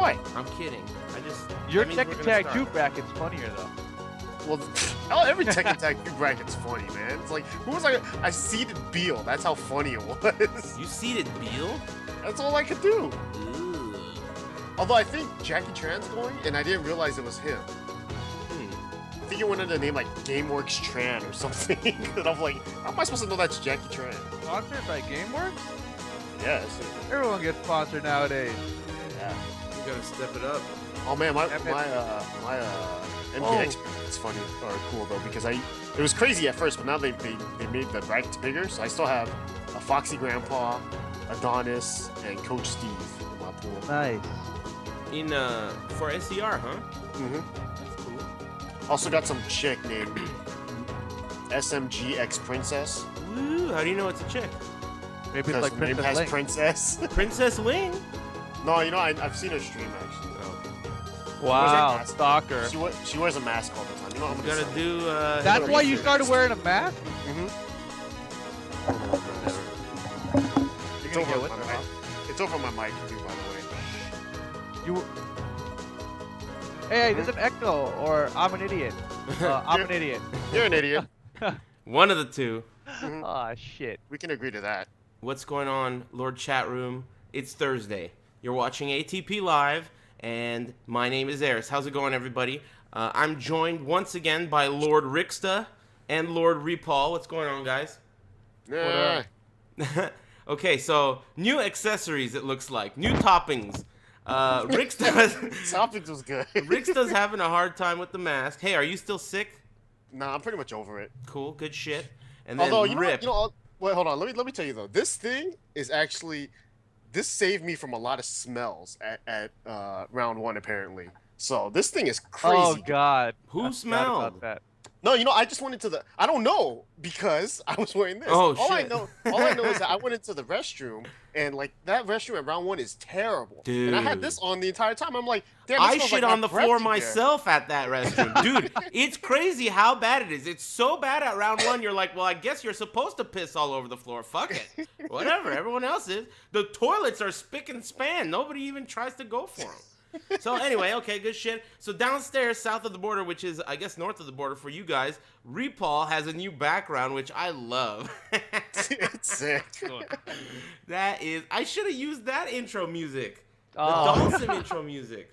Why? I'm kidding. Your that means Tekken we're gonna Tag start. 2 bracket's funnier though. Well, every Tekken Tag 2 bracket's funny, man. It's like, who was like, I seeded Beal. That's how funny it was. You seeded Beal? That's all I could do. Ooh. Although I think Jackie Tran's going, and I didn't realize it was him. I think he wanted to name like GameWorks Tran or something. And I'm like, how am I supposed to know that's Jackie Tran? Sponsored by GameWorks? Yes. Everyone gets sponsored nowadays. Yeah. You gotta step it up. Oh man, my Damn it. MPX is funny or cool though because it was crazy at first, but now they made the brackets bigger, so I still have a Foxy Grandpa, Adonis, and Coach Steve in my pool. Nice. For SER, huh? Mm-hmm. That's cool. Also got some chick named SMGX Princess. Woo, how do you know it's a chick? Maybe it's Because like her name Princess has Link. Princess. Princess Ling? No, you know I've seen her stream actually. Wow, mask? stalker. She wears a mask all the time. You know You gotta do. That's why you research. started wearing a mask? Mm-hmm. You're gonna get with her, huh? It's over my mic too, by the way. You. Hey, there's an echo, or I'm an idiot. I'm an idiot. You're an idiot. One of the two. Aw, shit. We can agree to that. What's going on, Lord Chat Room? It's Thursday. You're watching ATP Live, and my name is Eris. How's it going, everybody? I'm joined once again by Lord Rixta and Lord Repaul. What's going on, guys? Yeah. Okay, so new accessories, it looks like. New toppings. Rixta's Topics was good. Rixta's having a hard time with the mask. Hey, are you still sick? Nah, I'm pretty much over it. Cool, good shit. And then Although Rip. wait, hold on. Let me tell you though. This thing is actually this saved me from a lot of smells at round one apparently. So this thing is crazy. Oh, God. Who I forgot smelled? about that. No, I just went into the. I don't know because I was wearing this. Oh, all shit. all I know is that I went into the restroom and like that restroom at round one is terrible. And I had Dude. this on the entire time. I'm like, damn. It I smells shit like on my the breath floor in here. myself at that restroom. Dude, it's crazy how bad it is. It's so bad at round one, you're like, well, I guess you're supposed to piss all over the floor. Fuck it. Whatever, everyone else is. The toilets are spick and span. Nobody even tries to go for them. So anyway, okay, good shit. So downstairs, south of the border, which is, I guess, north of the border for you guys, Repaul has a new background, which I love. It's sick. That is, I should have used that intro music. The Oh. Dawson intro music.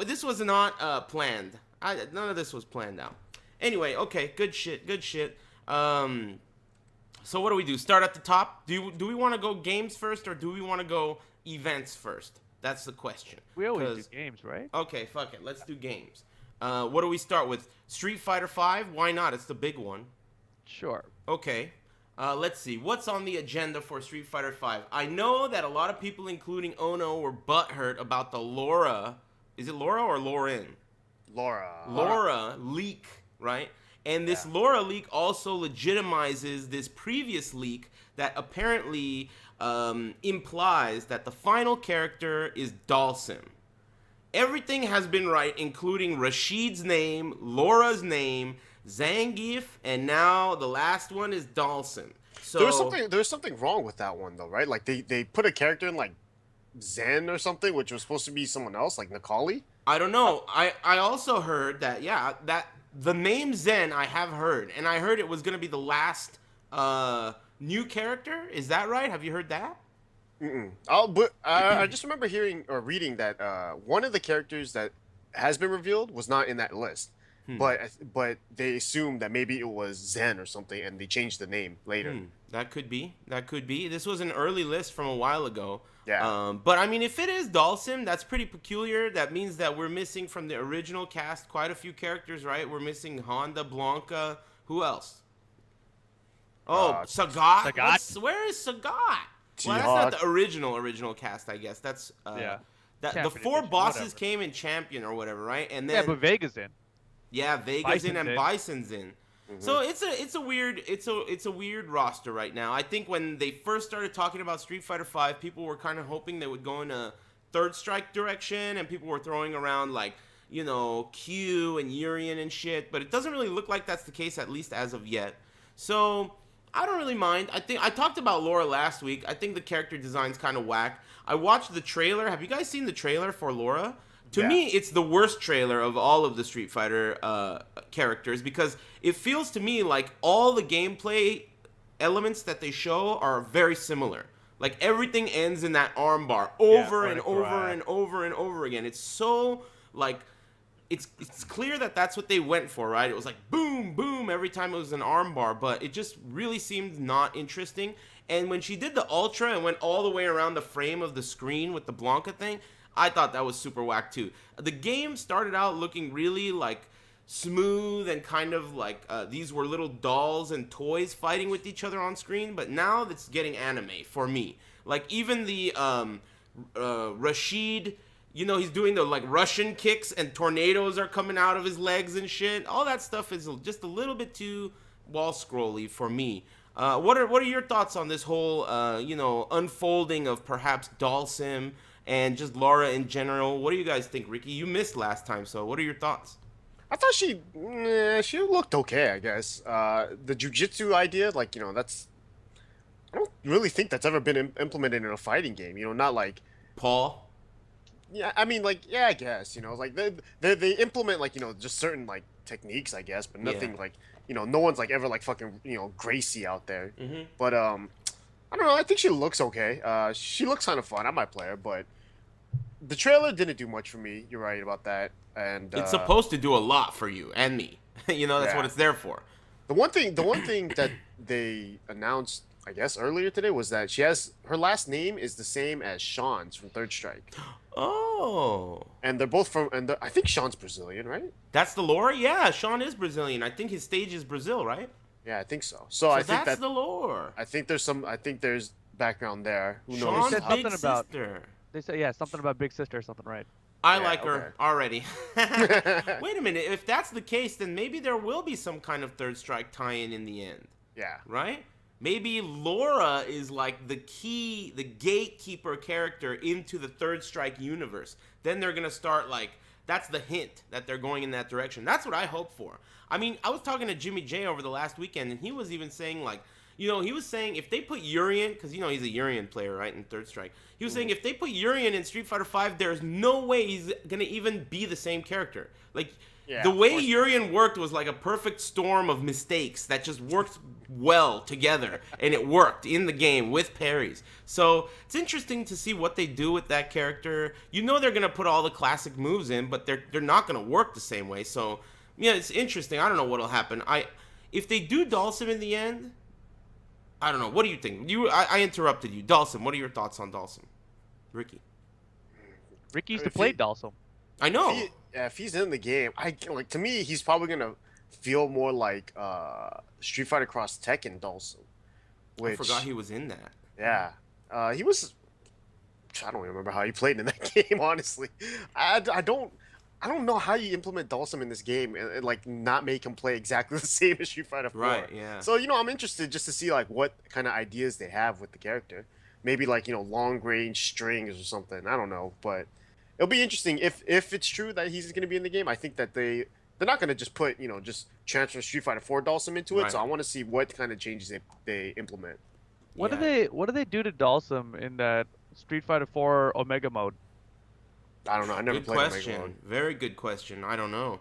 This was not planned. None of this was planned out. Anyway, okay, good shit, good shit. So what do we do? Start at the top? Do we want to go games first, or do we want to go events first? That's the question. We always 'Cause- do games, right? Okay, fuck it. Let's do games. What do we start with? Street Fighter V? Why not? It's the big one. Sure. Okay. Let's see. What's on the agenda for Street Fighter V? I know that a lot of people, including Ono, were butthurt about the Laura. Is it Laura or Lauren? Laura leak, right? And this Laura leak also legitimizes this previous leak that apparently implies that the final character is Dhalsim. Everything has been right, including Rashid's name, Laura's name, Zangief, and now the last one is Dhalsim. So There's something wrong with that one though, right? Like they put a character in like Zen or something, which was supposed to be someone else, like Nikali. I don't know. I also heard that, that the name Zen I have heard, and I heard it was going to be the last new character. Is that right? Have you heard that? But I just remember hearing or reading that one of the characters that has been revealed was not in that list. But they assumed that maybe it was Zen or something, and they changed the name later. That could be. That could be. This was an early list from a while ago. Yeah. But I mean, if it is Dhalsim, that's pretty peculiar. That means that we're missing from the original cast quite a few characters, right? We're missing Honda, Blanca. Who else? Oh, Sagat. Sagat. Where is Sagat? Well, that's T-Hawk. not the original cast, I guess. That's Yeah. the Champion four edition, bosses whatever. came in Champion or whatever, right? And Yeah, then but Vega's in. yeah, Vega's Bison's in and in. Bison's in. So it's a weird roster right now. I think when they first started talking about Street Fighter V, people were kind of hoping they would go in a Third Strike direction, and people were throwing around like, you know, Q and Urien and shit. But it doesn't really look like that's the case, at least as of yet. So I don't really mind. I think I talked about Laura last week. I think the character design's kind of whack. I watched the trailer. Have you guys seen the trailer for Laura? To Yeah. me, it's the worst trailer of all of the Street Fighter characters because it feels to me like all the gameplay elements that they show are very similar. Like everything ends in that armbar over and over and over and over again. It's so like it's clear that that's what they went for, right? It was like boom, boom every time it was an armbar, but it just really seemed not interesting. And when she did the Ultra and went all the way around the frame of the screen with the Blanca thing, I thought that was super whack too. The game started out looking really like smooth and kind of like these were little dolls and toys fighting with each other on screen, but now it's getting anime for me. Like even the Rashid, you know, he's doing the like Russian kicks and tornadoes are coming out of his legs and shit. All that stuff is just a little bit too wall scrolly for me. What are your thoughts on this whole unfolding of perhaps Dalsim and just Laura in general? What do you guys think, Ricky? You missed last time, so what are your thoughts? I thought she looked okay, I guess. The jujitsu idea, like, that's I don't really think that's ever been implemented in a fighting game. Not like Paul? yeah, I mean like yeah, I guess like they implement like just certain like techniques, I guess, but nothing like no one's like ever like fucking Gracie out there. Mm-hmm. But I don't know. I think she looks okay. She looks kind of fun. I might play her, but the trailer didn't do much for me. You're right about that. And It's supposed to do a lot for you and me. That's Yeah. what it's there for. the one thing that they announced, I guess, earlier today was that her last name is the same as Sean's from Third Strike, Oh. and they're both from. And I think Sean's Brazilian, right? That's the lore? Yeah, Sean is Brazilian. I think his stage is Brazil, right? Yeah, I think so. So I think that's the lore. I think there's background there. Who Sean's knows? said big something about- sister. They say, yeah, something about Big Sister or something, right? I Yeah, like her okay. already. Wait a minute. If that's the case, then maybe there will be some kind of Third Strike tie-in in the end, Yeah. right? Maybe Laura is like the gatekeeper character into the Third Strike universe. Then they're gonna start like that's the hint that they're going in that direction. That's what I hope for. I mean, I was talking to Jimmy J over the last weekend, and he was even saying like, he was saying if they put Urian, because he's a Urian player, right, in Third Strike. He was saying if they put Urian in Street Fighter V, there's no way he's gonna even be the same character. Like Yeah, the of way course. Urian worked was like a perfect storm of mistakes that just worked well together, and it worked in the game with parries. So it's interesting to see what they do with that character. They're gonna put all the classic moves in, but they're not gonna work the same way. So yeah, it's interesting. I don't know what'll happen. If they do Dalsim in the end, I don't know. What do you think? I interrupted you. Dalsim, what are your thoughts on Dalsim? Ricky. Ricky used to If play he- Dalsum. I know. If he's in the game, to me he's probably gonna feel more like Street Fighter Cross Tekken Dawson. I forgot he was in that. Yeah, he was. I don't remember how he played in that game. Honestly, I don't know how you implement Dalsum in this game and like not make him play exactly the same as Street Fighter 4. Right, yeah. So I'm interested just to see like what kind of ideas they have with the character. Maybe like long range strings or something. I don't know, but it'll be interesting if it's true that he's going to be in the game. I think that they're not going to just put just transfer Street Fighter 4 Dalsum into it. Right. So I want to see what kind of changes they implement. What Yeah. do they do to Dalsum in that Street Fighter 4 Omega mode? I don't know. I never Good played Omega question. Mode. Very good question. I don't know.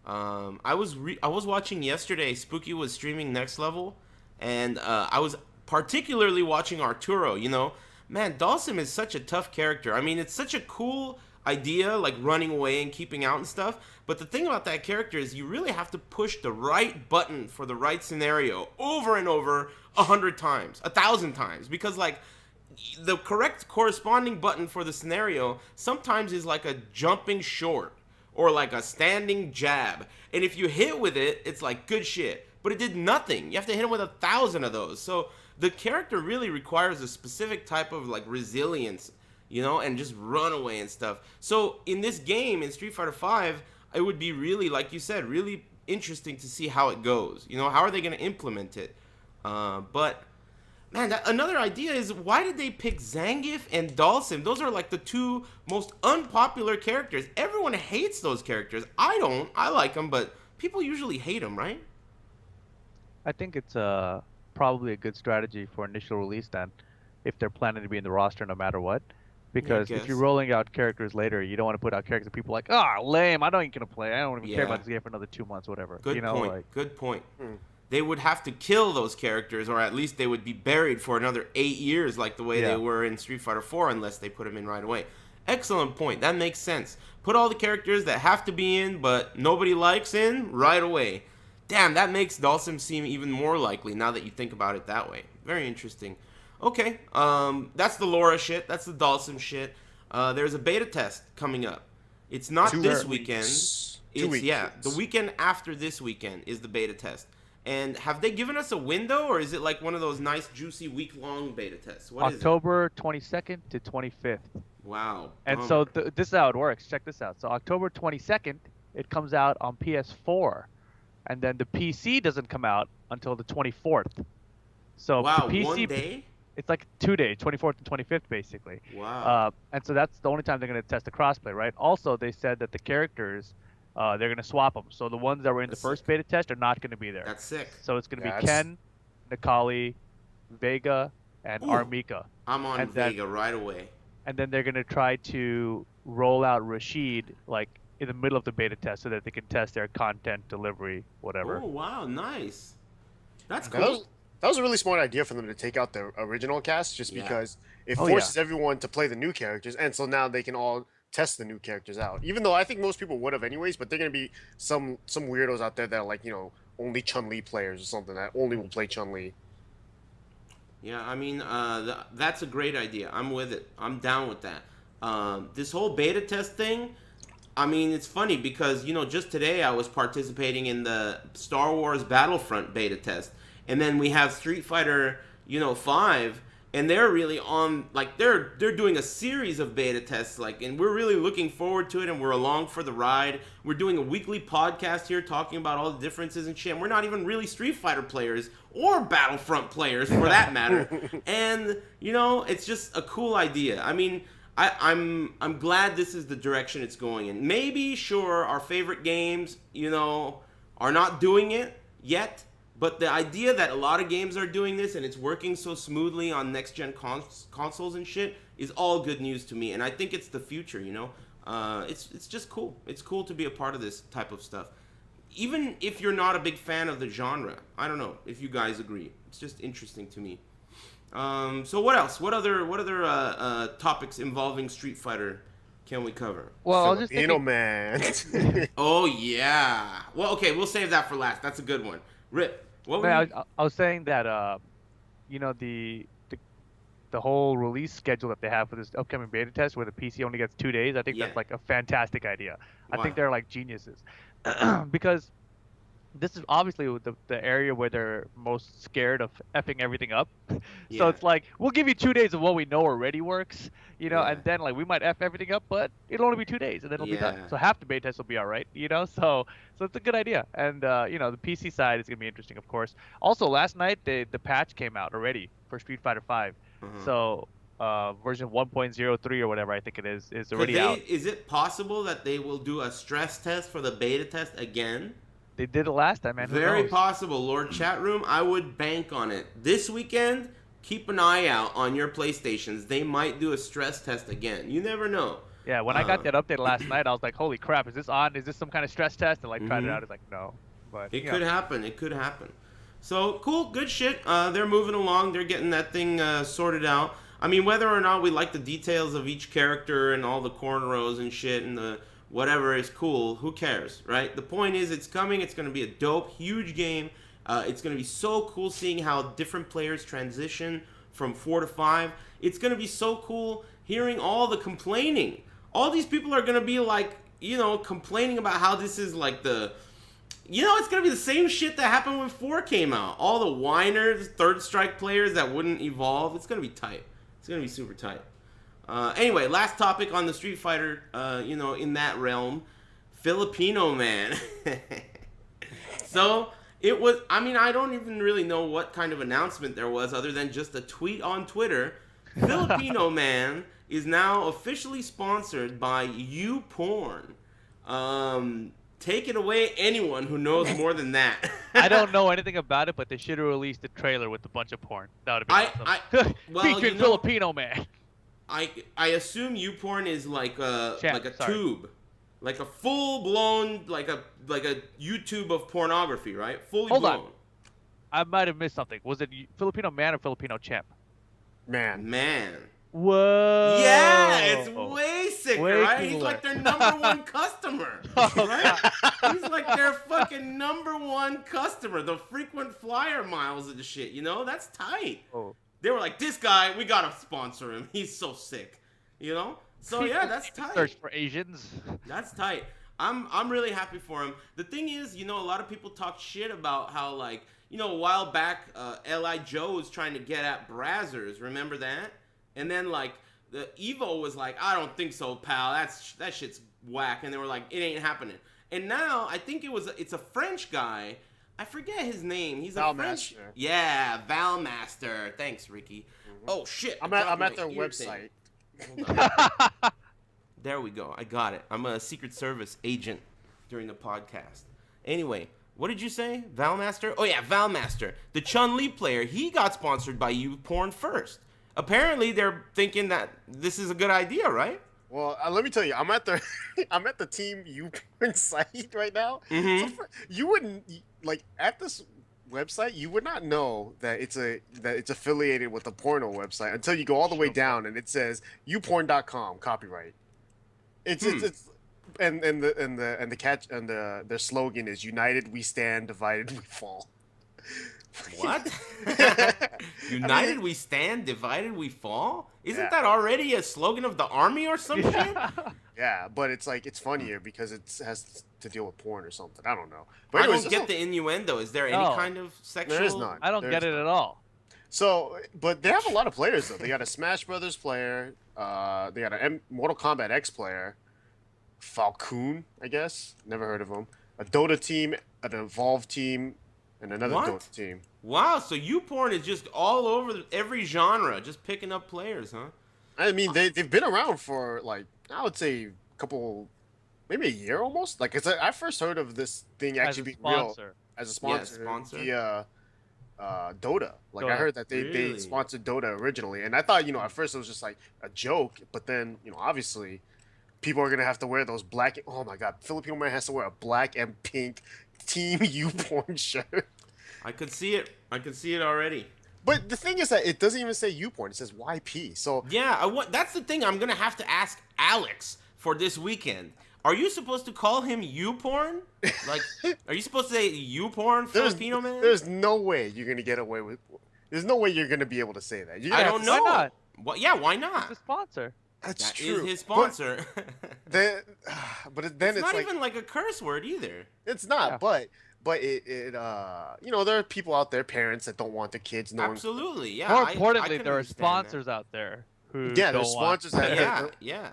I was watching yesterday. Spooky was streaming Next Level, and I was particularly watching Arturo. Man, Dalsim is such a tough character. I mean, it's such a cool idea, like running away and keeping out and stuff. But the thing about that character is you really have to push the right button for the right scenario over and over 100 times, 1,000 times, because like the correct corresponding button for the scenario sometimes is like a jumping short or like a standing jab. And if you hit with it, it's like good shit. But it did nothing. You have to hit him with 1,000 of those. So the character really requires a specific type of like resilience, and just run away and stuff. So in this game, in Street Fighter V, it would be really, like you said, really interesting to see how it goes. How are they going to implement it? But man, another idea is why did they pick Zangief and Dalsim? Those are like the two most unpopular characters. Everyone hates those characters. I don't. I like them, but people usually hate them, right? I think it's probably a good strategy for initial release then, if they're planning to be in the roster no matter what. Yeah, I Because if you're guess. rolling out characters later, you don't want to put out characters that people are like, ah, lame. I don't even gonna play. I don't even care Yeah. about this game for another 2 months, whatever. You Good know, point. like Good point. Hmm. They would have to kill those characters, or at least they would be buried for another 8 years, like the way they yeah, were in Street Fighter 4, unless they put them in right away. Excellent point. That makes sense. Put all the characters that have to be in, but nobody likes in right away. Damn, that makes Dhalsim seem even more likely now that you think about it that way. Very interesting. Okay, that's the Laura shit. That's the Dhalsim shit. There's a beta test coming up. It's not Two this weeks. weekend. 2 weeks. Yeah, the weekend after this weekend is the beta test. And have they given us a window, or is it like one of those nice, juicy, week-long beta tests? What is it? October 22nd to 25th. Wow. And bummer. so this is how it works. Check this out. So October 22nd, it comes out on PS4, and then the PC doesn't come out until the 24th. So Wow, the PC, one day? it's like 2 days, 24th and 25th, basically. Wow. And so that's the only time they're going to test the crossplay, right? Also, they said that the characters, they're going to swap them. So the ones that were in That's the first sick. beta test are not going to be there. That's sick. So it's going to Yeah, be that's- Ken, Nikali, Vega, and Ooh. Armika. I'm on and then- Vega right away. And then they're going to try to roll out Rashid like in the middle of the beta test so that they can test their content delivery, whatever. Oh, wow, nice. That's That cool. was, that was a really smart idea for them to take out the original cast, just Yeah. because it Oh, yeah. forces everyone to play the new characters, and so now they can all test the new characters out. Even though I think most people would have anyways, but they're gonna be some weirdos out there that are like, only Chun-Li players or something that only will play Chun-Li. Yeah, I mean, that's a great idea. I'm with it. I'm down with that. This whole beta test thing, I mean, it's funny because, just today I was participating in the Star Wars Battlefront beta test. And then we have Street Fighter, 5, and they're really on, like, they're doing a series of beta tests, like, and we're really looking forward to it, and we're along for the ride. We're doing a weekly podcast here talking about all the differences and shit. And we're not even really Street Fighter players or Battlefront players, for that matter. And, it's just a cool idea. I mean, I'm glad this is the direction it's going in. Maybe, sure, our favorite games, are not doing it yet. But the idea that a lot of games are doing this and it's working so smoothly on next-gen consoles and shit is all good news to me. And I think it's the future, It's just cool. It's cool to be a part of this type of stuff. Even if you're not a big fan of the genre. I don't know if you guys agree. It's just interesting to me. So what else? What other topics involving Street Fighter can we cover? Well, I was just Filipino thinking, man. Oh, yeah. Well, okay, we'll save that for last. That's a good one. Rip. What were man, you... I was saying that the whole release schedule that they have for this upcoming beta test, where the PC only gets 2 days, I think Yeah. that's like a fantastic idea. I Wow. think they're like geniuses, because this is obviously the area where they're most scared of effing everything up. So Yeah. it's like, we'll give you 2 days of what we know already works, Yeah. and then like we might F everything up, but it'll only be 2 days and then it'll be done. Yeah. So half the beta test will be all right, So it's a good idea. And the PC side is gonna be interesting, of course. Also, last night the patch came out already for Street Fighter 5. Uh-huh. So version 1.03 or whatever I think it is Could already out. Is it possible that they will do a stress test for the beta test again? They did it last time, man. Who Very knows? possible, Lord Chatroom. I would bank on it. This weekend, keep an eye out on your PlayStations. They might do a stress test again. You never know. Yeah, when I got that update last night, I was like, holy crap, is this on? Is this some kind of stress test? And like tried it Mhm. out. It's like, no. But It you could know. happen. It could happen. So, cool. Good shit. They're moving along. They're getting that thing sorted out. I mean, whether or not we like the details of each character and all the cornrows and shit and the whatever is cool, who cares, right? The point is it's coming. It's going to be a dope, huge game. It's going to be so cool seeing how different players transition from 4 to 5. It's going to be so cool hearing all the complaining. All these people are going to be like, complaining about how this is like the... it's going to be the same shit that happened when 4 came out. All the whiners, third strike players that wouldn't evolve. It's going to be tight. It's going to be super tight. Anyway, last topic on the Street Fighter, in that realm. Filipino man. So, it was, I don't even really know what kind of announcement there was other than just a tweet on Twitter. Filipino man is now officially sponsored by YouPorn. Take it away, anyone who knows more than that. I don't know anything about it, but they should have released a trailer with a bunch of porn. That would have been awesome. Well, Featuring you know, Filipino man. I assume YouPorn is like a Sorry. tube, like a full blown like a YouTube of pornography, right? Fully Hold blown. on. I might have missed something. Was it Filipino man or Filipino champ? Man. Whoa. Yeah, it's way sicker, Way right? cooler. He's like their number one customer, right? He's like their fucking number one customer. The frequent flyer miles and shit, you know? That's tight. Oh. They were like, this guy, we gotta sponsor him. He's so sick, you know? So yeah, that's tight. Search for Asians. That's tight. I'm really happy for him. The thing is, you know, a lot of people talk shit about how, like, you know, a while back, L.I. Joe was trying to get at Brazzers. Remember that? And then, like, the Evo was like, I don't think so, pal. That shit's whack. And they were like, it ain't happening. And now, I think it's a French guy. I forget his name. He's a French. Valmaster. Yeah, Valmaster. Thanks, Ricky. Oh, shit. I'm at their website. There we go. I got it. I'm a Secret Service agent during the podcast. Anyway, what did you say? Valmaster? Oh, yeah, Valmaster. The Chun-Li player, he got sponsored by YouPorn first. Apparently, they're thinking that this is a good idea, right? Well, let me tell you, I'm at the Team YouPorn site right now. Mm-hmm. So you wouldn't like at this website, you would not know that it's affiliated with a porno website until you go all the way down and it says youporn.com copyright. It's and the catch and their slogan is United we stand, divided we fall. What? United we stand, divided we fall? Isn't Yeah. that already a slogan of the army or some shit? Yeah, but it's like it's funnier because it has to deal with porn or something. I don't know. But I anyways, don't get the innuendo. Is there any No. kind of sexual? There is none. I don't get it at all. So, but they have a lot of players though. They got a Smash Brothers player. They got a Mortal Kombat X player. Falcon, I guess. Never heard of him. A Dota team, an Evolve team, and another What? Dota team. Wow, so YouPorn is just all over every genre, just picking up players, huh? I mean, they've been around for like I would say a couple, maybe a year almost. Like I first heard of this thing As actually a being real sponsor. as a sponsor, sponsor. via Dota. Like I Dota. heard that they Really? sponsored Dota originally, and I thought at first it was just like a joke, but then obviously people are gonna have to wear those black. Oh my God, Filipino man has to wear a black and pink Team YouPorn shirt. I could see it. I could see it already. But the thing is that it doesn't even say YouPorn; it says YP. So Yeah, that's the thing. I'm gonna have to ask Alex for this weekend. Are you supposed to call him YouPorn? Like, are you supposed to say YouPorn, Filipino man? there's no way you're gonna get away with. There's no way you're gonna be able to say that. You're I gonna don't have to know. Why not? What? Yeah, why It's not? a sponsor. That's That true. is his sponsor. Then, then it's not like even like a curse word either. it's not. Yeah. But it there are people out there, parents that don't want their kids knowing. Absolutely, yeah. More I importantly, can there are understand that. sponsors out there who Yeah, don't there's want. sponsors that. Yeah, yeah.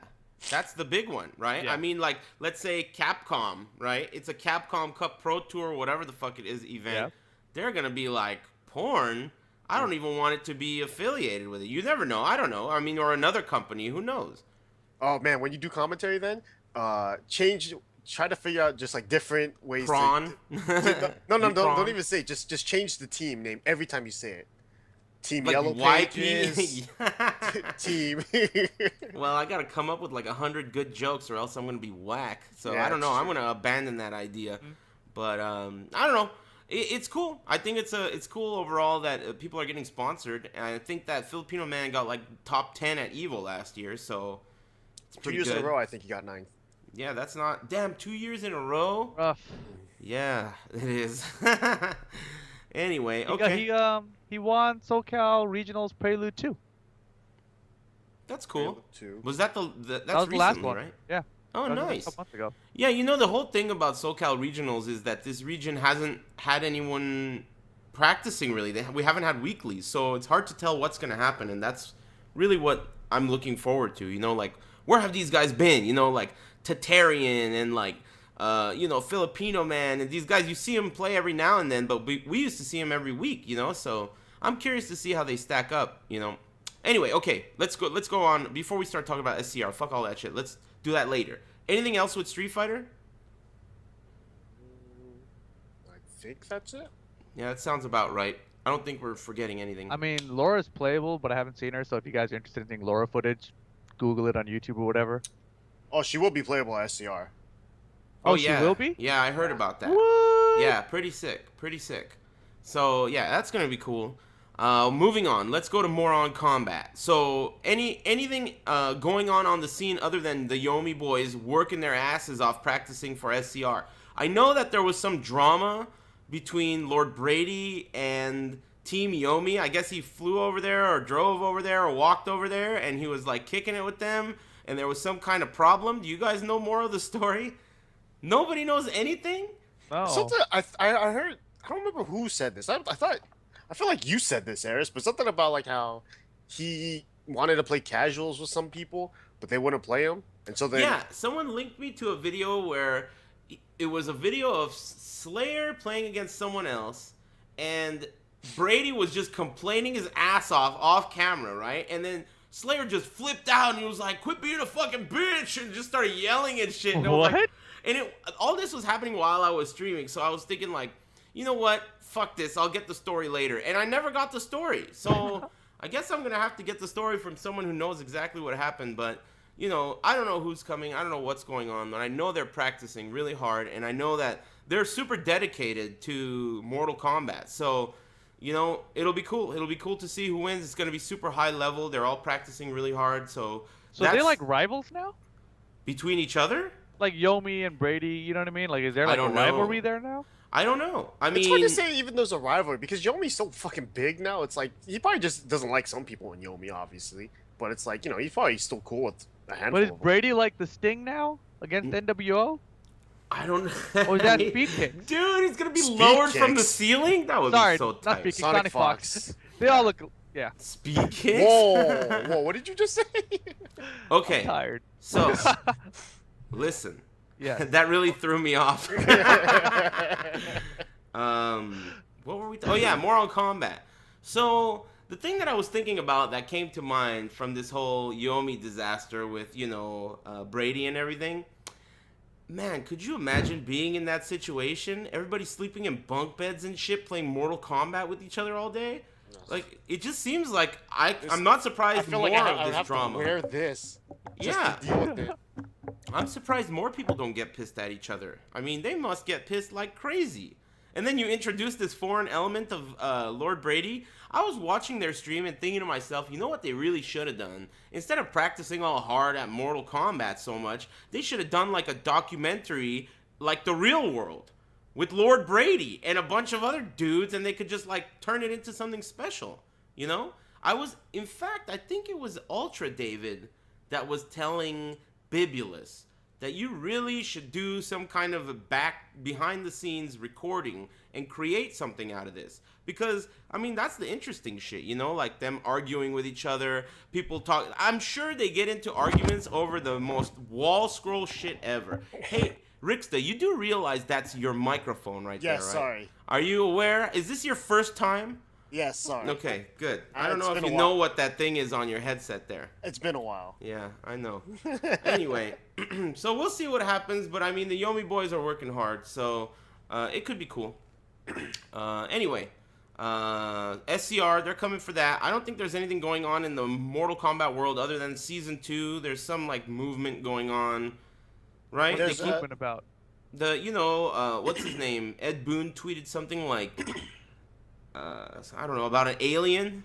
That's the big one, right? Yeah. I mean, like, let's say Capcom, right? It's a Capcom Cup Pro Tour, whatever the fuck it is, event. Yeah. They're gonna be like, porn? I don't even want it to be affiliated with it. You never know. I don't know. I mean, or another company. Who knows? Oh man, when you do commentary, then try to figure out just like different ways. Prawn? No, You prawn? don't even say it. Just change the team name every time you say it. Team Like Yellow Pages. YP? Team. Well, I gotta come up with like 100 good jokes, or else I'm gonna be whack. So Yeah, I don't know. that's I'm gonna abandon that idea. But I don't know. It's cool. I think it's cool overall that people are getting sponsored. And I think that Filipino man got like top 10 at Evo last year, so it's 2 pretty years good. in a row, I think he got 9. Yeah, that's not damn 2 years in a row. Rough. Yeah, it is. Anyway, He okay, he won SoCal Regionals Prelude 2. that's cool. Prelude 2. Was that that's That was the recently, last one, right? Yeah. Oh, That was nice. A couple months ago. Yeah, the whole thing about SoCal Regionals is that this region hasn't had anyone practicing really. We haven't had weeklies, so it's hard to tell what's going to happen, and that's really what I'm looking forward to. Like, where have these guys been? Like Tatarian and like, Filipino man, and these guys, you see them play every now and then, but we used to see them every week, so I'm curious to see how they stack up, Anyway, okay, let's go on. Before we start talking about SCR, fuck all that shit. Let's do that later. Anything else with Street Fighter? think that's it. Yeah, that sounds about right. I don't think we're forgetting anything. I mean, Laura's playable, but I haven't seen her. So if you guys are interested in seeing Laura footage, Google it on YouTube or whatever. Oh, she will be playable at SCR. Oh, yeah. she will be? Yeah, I heard about that. What? Yeah, pretty sick. Pretty sick. So, yeah, that's going to be cool. Moving on. Let's go to more on combat. So, anything going on the scene other than the Yomi boys working their asses off practicing for SCR? I know that there was some drama between Lord Brady and Team Yomi. I guess he flew over there or drove over there or walked over there and he was like kicking it with them and there was some kind of problem. Do you guys know more of the story? Nobody knows anything? No. Something I heard. I don't remember who said this. I feel like you said this, Eris, but something about like how he wanted to play casuals with some people, but they wouldn't play him, and so then Yeah, someone linked me to a video where it was a video of Slayer playing against someone else, and Brady was just complaining his ass off camera, right? And then Slayer just flipped out and he was like, "Quit being a fucking bitch," and just started yelling and shit. And What? all this was happening while I was streaming, so I was thinking like, you know what? Fuck this. I'll get the story later. And I never got the story. So I guess I'm going to have to get the story from someone who knows exactly what happened. But, you know, I don't know who's coming. I don't know what's going on. But I know they're practicing really hard. And I know that they're super dedicated to Mortal Kombat. So, you know, it'll be cool. It'll be cool to see who wins. It's going to be super high level. They're all practicing really hard. So they're like rivals now? between each other? Like Yomi and Brady, you know what I mean? Like, is there like a don't know. rivalry there now? I don't know. I mean, it's hard to say even there's a rivalry because Yomi's so fucking big now. It's like he probably just doesn't like some people in Yomi, obviously, but it's like, you know, he's probably still cool with a handful. But is of them. Brady like the Sting now against NWO? I don't know. Or is that Speed Kicks? Dude, he's gonna be Speed lowered from the Kicks. ceiling? That would Sorry, be so not tight. Speed Kicks, Sonic Sonic Fox. Fox. They all look, yeah. Speed kicks? Whoa, what did you just say? Okay, I'm tired. so, listen. Yeah. That really threw me off. What were we? Oh yeah, more on combat. So the thing that I was thinking about that came to mind from this whole Yomi disaster with, you know, Brady and everything. Man, could you imagine being in that situation? Everybody sleeping in bunk beds and shit, playing Mortal Kombat with each other all day. Like, it just seems like I'm not I surprised feel more like of I this have drama. to wear this just Yeah. to deal with it. I'm surprised more people don't get pissed at each other. I mean, they must get pissed like crazy. And then you introduce this foreign element of Lord Brady. I was watching their stream and thinking to myself, you know what they really should have done? Instead of practicing all hard at Mortal Kombat so much, they should have done like a documentary like The Real World with Lord Brady and a bunch of other dudes, and they could just like turn it into something special, you know? In fact, I think it was Ultra David that was telling Bibulus that you really should do some kind of a behind the scenes recording and create something out of this. Because, I mean, that's the interesting shit, you know, like them arguing with each other, people talk. I'm sure they get into arguments over the most wall scroll shit ever. Hey, Ricksta, you do realize that's your microphone right there, right? Yes, sorry. Are you aware? Is this your first time? Yes, sorry. Okay, good. I don't It's know if been a you while. know what that thing is on your headset there. It's been a while. Yeah, I know. Anyway, so we'll see what happens, but I mean, the Yomi boys are working hard, so it could be cool. Anyway, SCR, they're coming for that. I don't think there's anything going on in the Mortal Kombat world other than Season 2. There's some, like, movement going on, right? There's They What's keep, moving about? you know, what's his name? Ed Boon tweeted something like, I don't know, about an alien?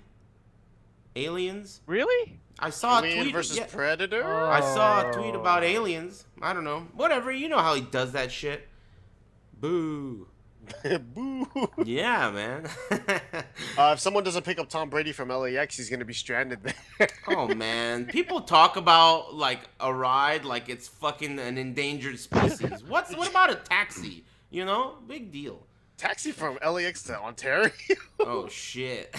Aliens? Really? I saw a Alien tweet. versus yeah. Predator? I saw a tweet Oh. about aliens. I don't know. Whatever. You know how he does that shit. Boo. Boo. Yeah, man. If someone doesn't pick up Tom Brady from LAX, he's gonna be stranded there. Oh, man. People talk about, like, a ride like it's fucking an endangered species. What about a taxi? You know? Big deal. Taxi from LAX to Ontario? Oh, shit.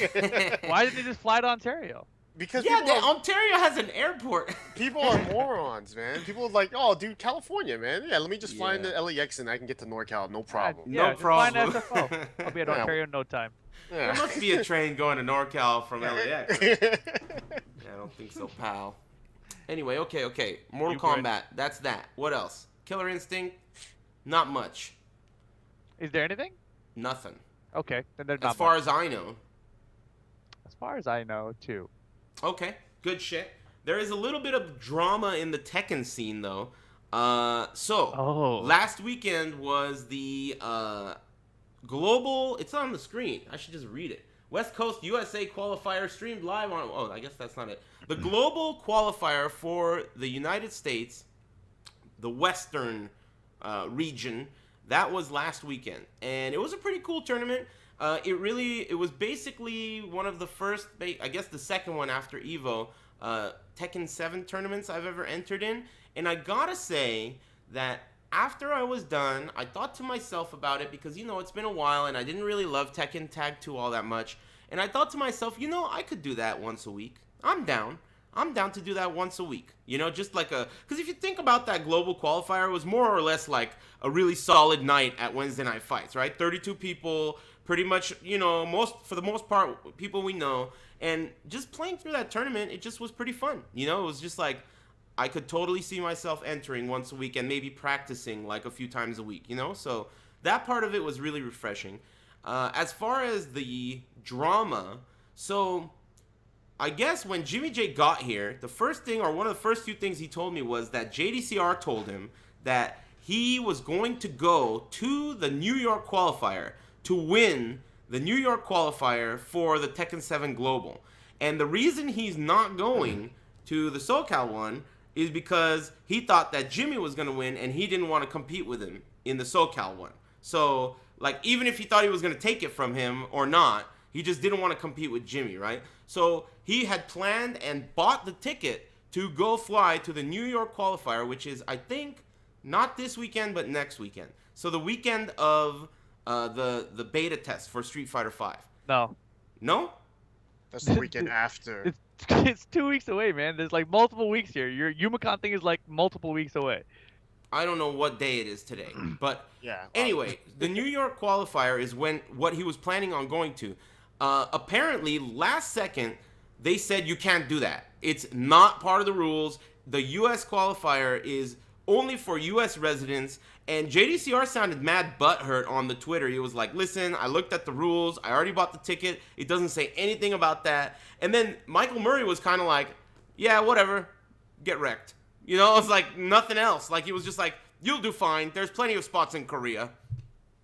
Why didn't they just fly to Ontario? Because Yeah, people, are, Ontario has an airport. people are morons, man. People are like, oh, dude, California, man. Yeah, let me just fly Yeah. into LAX and I can get to NorCal, no problem. No Yeah, just fly problem. an SFO. I'll be at Yeah. Ontario in no time. There Yeah. must be a train going to NorCal from LAX. Yeah, I don't think so, pal. Anyway, okay. Mortal You Brent. Kombat, that's that. What else? Killer Instinct? Not much. Is there anything? Nothing. Okay, then there's As not far much. as I know. As far as I know, too. Okay, good shit. There is a little bit of drama in the Tekken scene, though. So Oh. last weekend was the global. It's on the screen. I should just read it. West Coast USA qualifier streamed live on. Oh, I guess that's not it. The global qualifier for the United States, the Western region, that was last weekend, and it was a pretty cool tournament. It was basically one of the first, I guess the second one after Evo, Tekken 7 tournaments I've ever entered in. And I gotta say that after I was done, I thought to myself about it because, it's been a while and I didn't really love Tekken Tag 2 all that much. And I thought to myself, I could do that once a week. I'm down. I'm down to do that once a week. Just like because if you think about that global qualifier, it was more or less like a really solid night at Wednesday Night Fights, right? 32 people, pretty much, for the most part, people we know. And just playing through that tournament, it just was pretty fun. It was just like, I could totally see myself entering once a week and maybe practicing like a few times a week, So that part of it was really refreshing. As far as the drama, so I guess when Jimmy J got here, the first thing, or one of the first few things he told me was that JDCR told him that he was going to go to the New York qualifier to win the New York qualifier for the Tekken 7 Global. And the reason he's not going to the SoCal one is because he thought that Jimmy was going to win and he didn't want to compete with him in the SoCal one. So, like, even if he thought he was going to take it from him or not, he just didn't want to compete with Jimmy, right? So he had planned and bought the ticket to go fly to the New York qualifier, which is, I think, not this weekend, but next weekend. So the weekend of the beta test for Street Fighter V. No. No? That's the weekend after. It's 2 weeks away, man. There's like multiple weeks here. Your Yumacon thing is like multiple weeks away. I don't know what day it is today, but yeah. Anyway, the New York qualifier is what he was planning on going to. Apparently, last second, they said you can't do that. It's not part of the rules. The U.S. qualifier is only for U.S. residents, and JDCR sounded mad butthurt on the Twitter. He was like, listen, I looked at the rules. I already bought the ticket. It doesn't say anything about that. And then Michael Murray was kind of like, yeah, whatever. Get wrecked. It's like nothing else. Like, he was just like, you'll do fine. There's plenty of spots in Korea.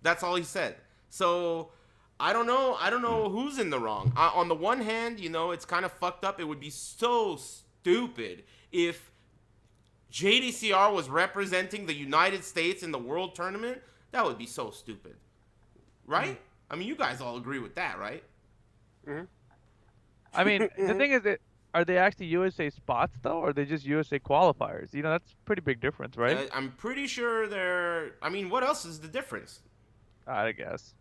That's all he said. So I don't know who's in the wrong. On the one hand, it's kind of fucked up. It would be so stupid if JDCR was representing the United States in the World Tournament. That would be so stupid. Right? Mm-hmm. I mean, you guys all agree with that, right? Mm-hmm. I mean, the thing is that are they actually USA spots though, or are they just USA qualifiers? That's a pretty big difference, right? I'm pretty sure they're. I mean, what else is the difference? I guess.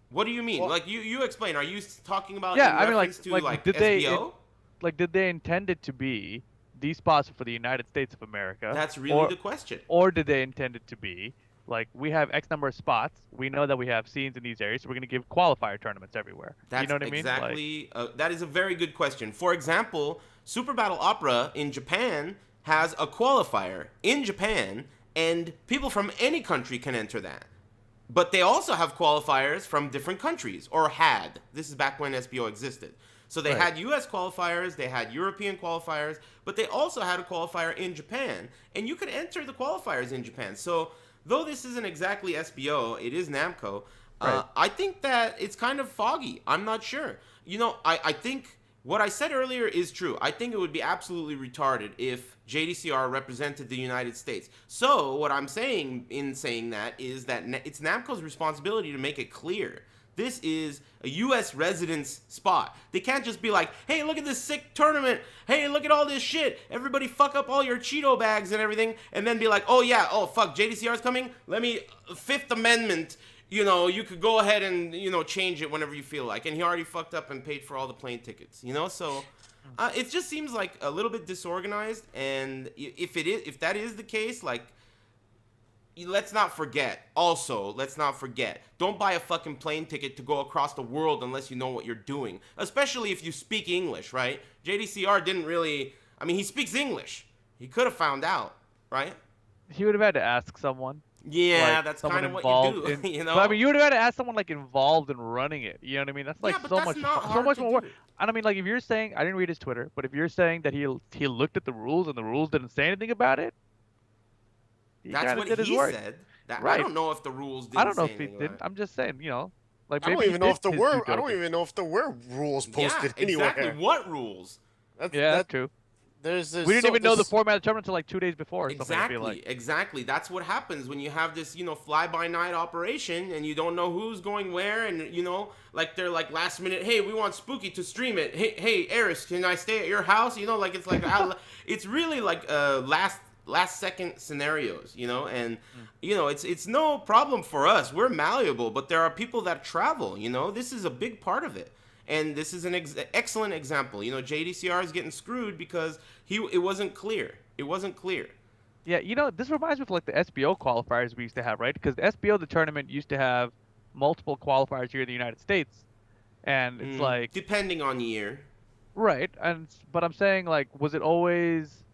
What do you mean? Well, like you explain. Are you talking about yeah? in I mean, reference to did SBO? did they intend it to be these spots for the United States of America? That's really the question. Or did they intend it to be like we have X number of spots? We know that we have scenes in these areas, so we're going to give qualifier tournaments everywhere. That's you know what I mean? Exactly. That is a very good question. For example, Super Battle Opera in Japan has a qualifier in Japan, and people from any country can enter that. But they also have qualifiers from different countries, or had. This is back when SBO existed. So they had U.S. qualifiers, they had European qualifiers, but they also had a qualifier in Japan. And you could enter the qualifiers in Japan. So though this isn't exactly SBO, it is Namco, I think that it's kind of foggy. I'm not sure. I think what I said earlier is true. I think it would be absolutely retarded if JDCR represented the United States. So what I'm saying in saying that is that it's Namco's responsibility to make it clear. This is a U.S. residence spot. They can't just be like, hey, look at this sick tournament. Hey, look at all this shit. Everybody fuck up all your Cheeto bags and everything. And then be like, oh, yeah, oh, fuck, JDCR's coming? Let me, Fifth Amendment, you could go ahead and, change it whenever you feel like. And he already fucked up and paid for all the plane tickets, So it just seems like a little bit disorganized. And if that is the case, like, let's not forget, don't buy a fucking plane ticket to go across the world unless you know what you're doing. Especially if you speak English, right? JDCR didn't really, he speaks English. He could have found out, right? He would have had to ask someone. Yeah, like that's someone kind of what involved you do, in. you But I know? mean, you would have to ask someone like involved in running it. You know what I mean? That's like Yeah, but so that's much, not so hard much to more work. do. And I mean, like if you're saying, I didn't read his Twitter, but if you're saying that he looked at the rules and the rules didn't say anything about it, he That's kind of what did his he work. said. That I Right. don't know if the rules I didn't don't know say if he anything about didn't. it. I'm just saying, like I don't maybe he even know did if there his due were. I don't diligence. even know if there were rules Yeah, posted exactly. anywhere. What rules? That's Yeah, that. that's true. There's We didn't even know the there's format of the tournament until like 2 days before or something. I feel like. Exactly. That's what happens when you have this, fly-by-night operation and you don't know who's going where, and like they're like last minute, hey, we want Spooky to stream it. Hey, Eris, can I stay at your house? Like it's like it's really like last second scenarios, and it's no problem for us. We're malleable, but there are people that travel. This is a big part of it. And this is an excellent example. JDCR is getting screwed because it wasn't clear. It wasn't clear. Yeah, this reminds me of like the SBO qualifiers we used to have, right? Because the SBO, the tournament, used to have multiple qualifiers here in the United States, and it's like Depending on year. right, but I'm saying like, was it always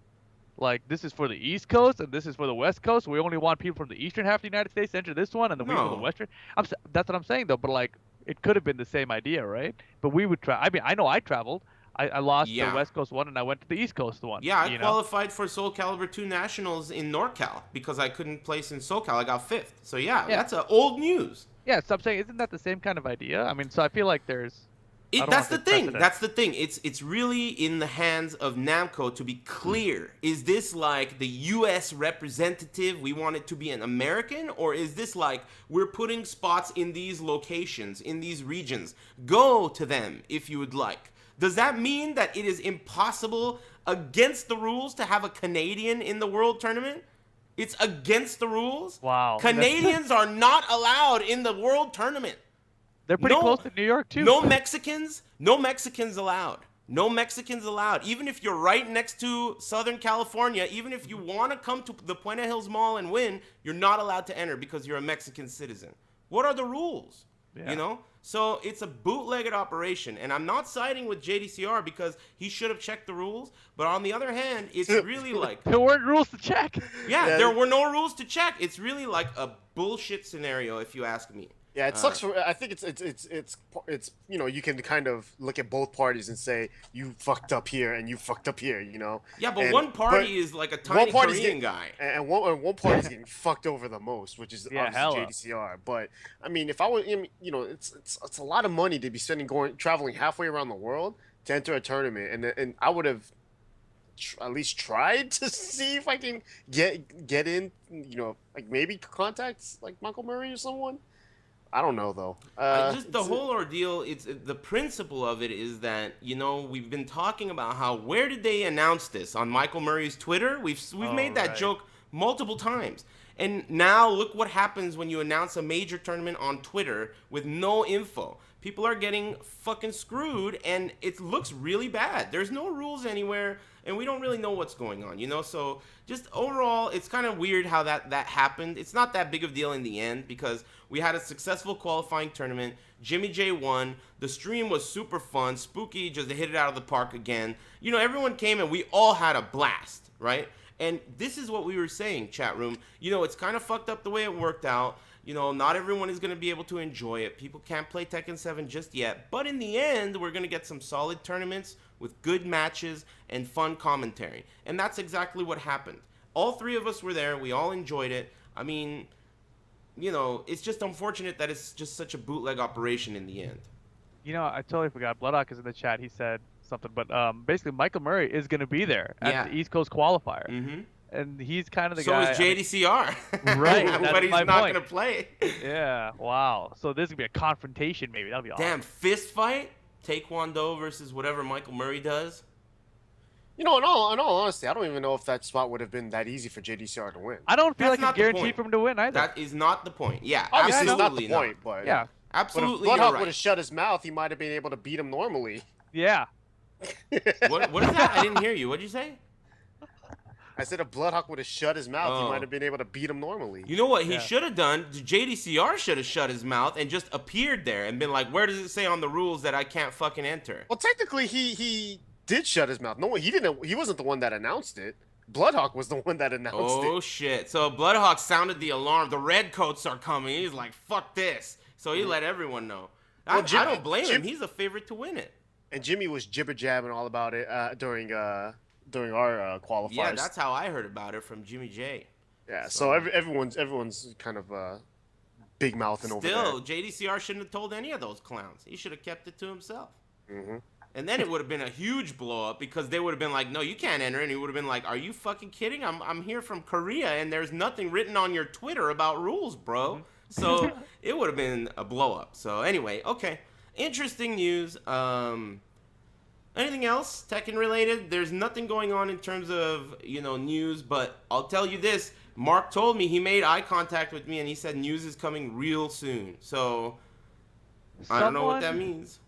like this is for the East Coast and this is for the West Coast? We only want people from the eastern half of the United States to enter this one, and then we for the No. western. That's what I'm saying though. But like, it could have been the same idea, right? But we would try. I mean, I know I traveled. I lost the Yeah. West Coast one and I went to the East Coast one. Yeah, I qualified for Soul Calibur 2 Nationals in NorCal because I couldn't place in SoCal. I got 5th. So yeah. That's old news. Yeah, so I'm saying, isn't that the same kind of idea? I mean, so I feel like there's. That's the thing. That's the thing. It's really in the hands of Namco to be clear. Is this like the U.S. representative? We want it to be an American, or is this like we're putting spots in these locations, in these regions? Go to them if you would like. Does that mean that it is impossible against the rules to have a Canadian in the World Tournament? It's against the rules. Wow. Canadians are not allowed in the World Tournament. They're pretty close to New York too. No Mexicans allowed. No Mexicans allowed. Even if you're right next to Southern California, even if you want to come to the Puente Hills Mall and win, you're not allowed to enter because you're a Mexican citizen. What are the rules? Yeah. So it's a bootlegged operation, and I'm not siding with JDCR because he should have checked the rules. But on the other hand, it's really like there weren't rules to check. Yeah, there were no rules to check. It's really like a bullshit scenario, if you ask me. Yeah, it sucks. I think it's you can kind of look at both parties and say you fucked up here and you fucked up here, Yeah, but one party is like a tiny Korean guy, and one party's getting fucked over the most, which is obviously JDCR. But I mean, if I was, it's a lot of money to be spending traveling halfway around the world to enter a tournament, and I would have at least tried to see if I can get in, like maybe contacts like Michael Murray or someone. I don't know though. Just the whole ordeal. It's the principle of it is that we've been talking about where did they announce this on Michael Murray's Twitter? We've made that joke multiple times, and now look what happens when you announce a major tournament on Twitter with no info. People are getting fucking screwed, and it looks really bad. There's no rules anywhere, and we don't really know what's going on, So just overall, it's kind of weird how that happened. It's not that big of a deal in the end because we had a successful qualifying tournament. Jimmy J won. The stream was super fun. Spooky just hit it out of the park again. Everyone came and we all had a blast, right? And this is what we were saying, chat room. It's kind of fucked up the way it worked out. Not everyone is going to be able to enjoy it. People can't play Tekken 7 just yet. But in the end, we're going to get some solid tournaments with good matches and fun commentary. And that's exactly what happened. All three of us were there. We all enjoyed it. I mean, it's just unfortunate that it's just such a bootleg operation in the end. I totally forgot. Bloodhawk is in the chat. He said something. But basically, Michael Murray is going to be there at the East Coast qualifier. Mm-hmm. And he's kind of the guy. So is JDCR. Right. But he's not going to play. Yeah. Wow. So this is going to be a confrontation maybe. That'll be awesome. Damn, fist fight? Taekwondo versus whatever Michael Murray does? In all honesty, I don't even know if that spot would have been that easy for JDCR to win. I don't feel like it's guaranteed for him to win either. That is not the point. Yeah, obviously absolutely it's not the point, but yeah, absolutely. But if Bloodhawk right. would have shut his mouth, he might have been able to beat him normally. Yeah. What is that? I didn't hear you. What'd you say? I said if Bloodhawk would have shut his mouth, he might have been able to beat him normally. You know what he should have done? JDCR should have shut his mouth and just appeared there and been like, "Where does it say on the rules that I can't fucking enter?" Well, technically, he did shut his mouth. No, he didn't. He wasn't the one that announced it. Bloodhawk was the one that announced Oh it. shit! So Bloodhawk sounded the alarm. The redcoats are coming. He's like, "Fuck this!" So he let everyone know. Well, I don't blame him. He's a favorite to win it. And Jimmy was jibber jabbing all about it during our qualifiers. Yeah, that's how I heard about it from Jimmy J. Yeah, so everyone's kind of big mouthing over there. Still, JDCR shouldn't have told any of those clowns. He should have kept it to himself. Mm-hmm. And then it would have been a huge blow up because they would have been like, "No, you can't enter." And he would have been like, "Are you fucking kidding? I'm here from Korea, and there's nothing written on your Twitter about rules, bro." So it would have been a blow up. So anyway, okay, interesting news. Anything else Tekken related? There's nothing going on in terms of news, but I'll tell you this: Mark told me, he made eye contact with me, and he said news is coming real soon. So I don't know what that means.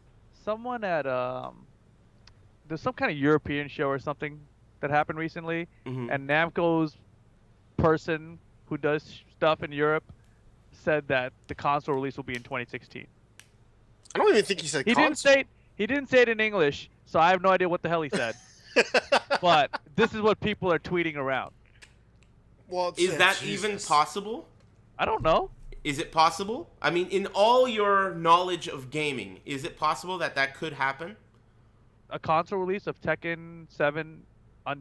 Someone at there's some kind of European show or something that happened recently, and Namco's person who does stuff in Europe said that the console release will be in 2016. I don't even think he said console. He didn't say it in English, so I have no idea what the hell he said. But this is what people are tweeting around. Well, is that even possible? I don't know. Is it possible? I mean, in all your knowledge of gaming, is it possible that that could happen? A console release of Tekken 7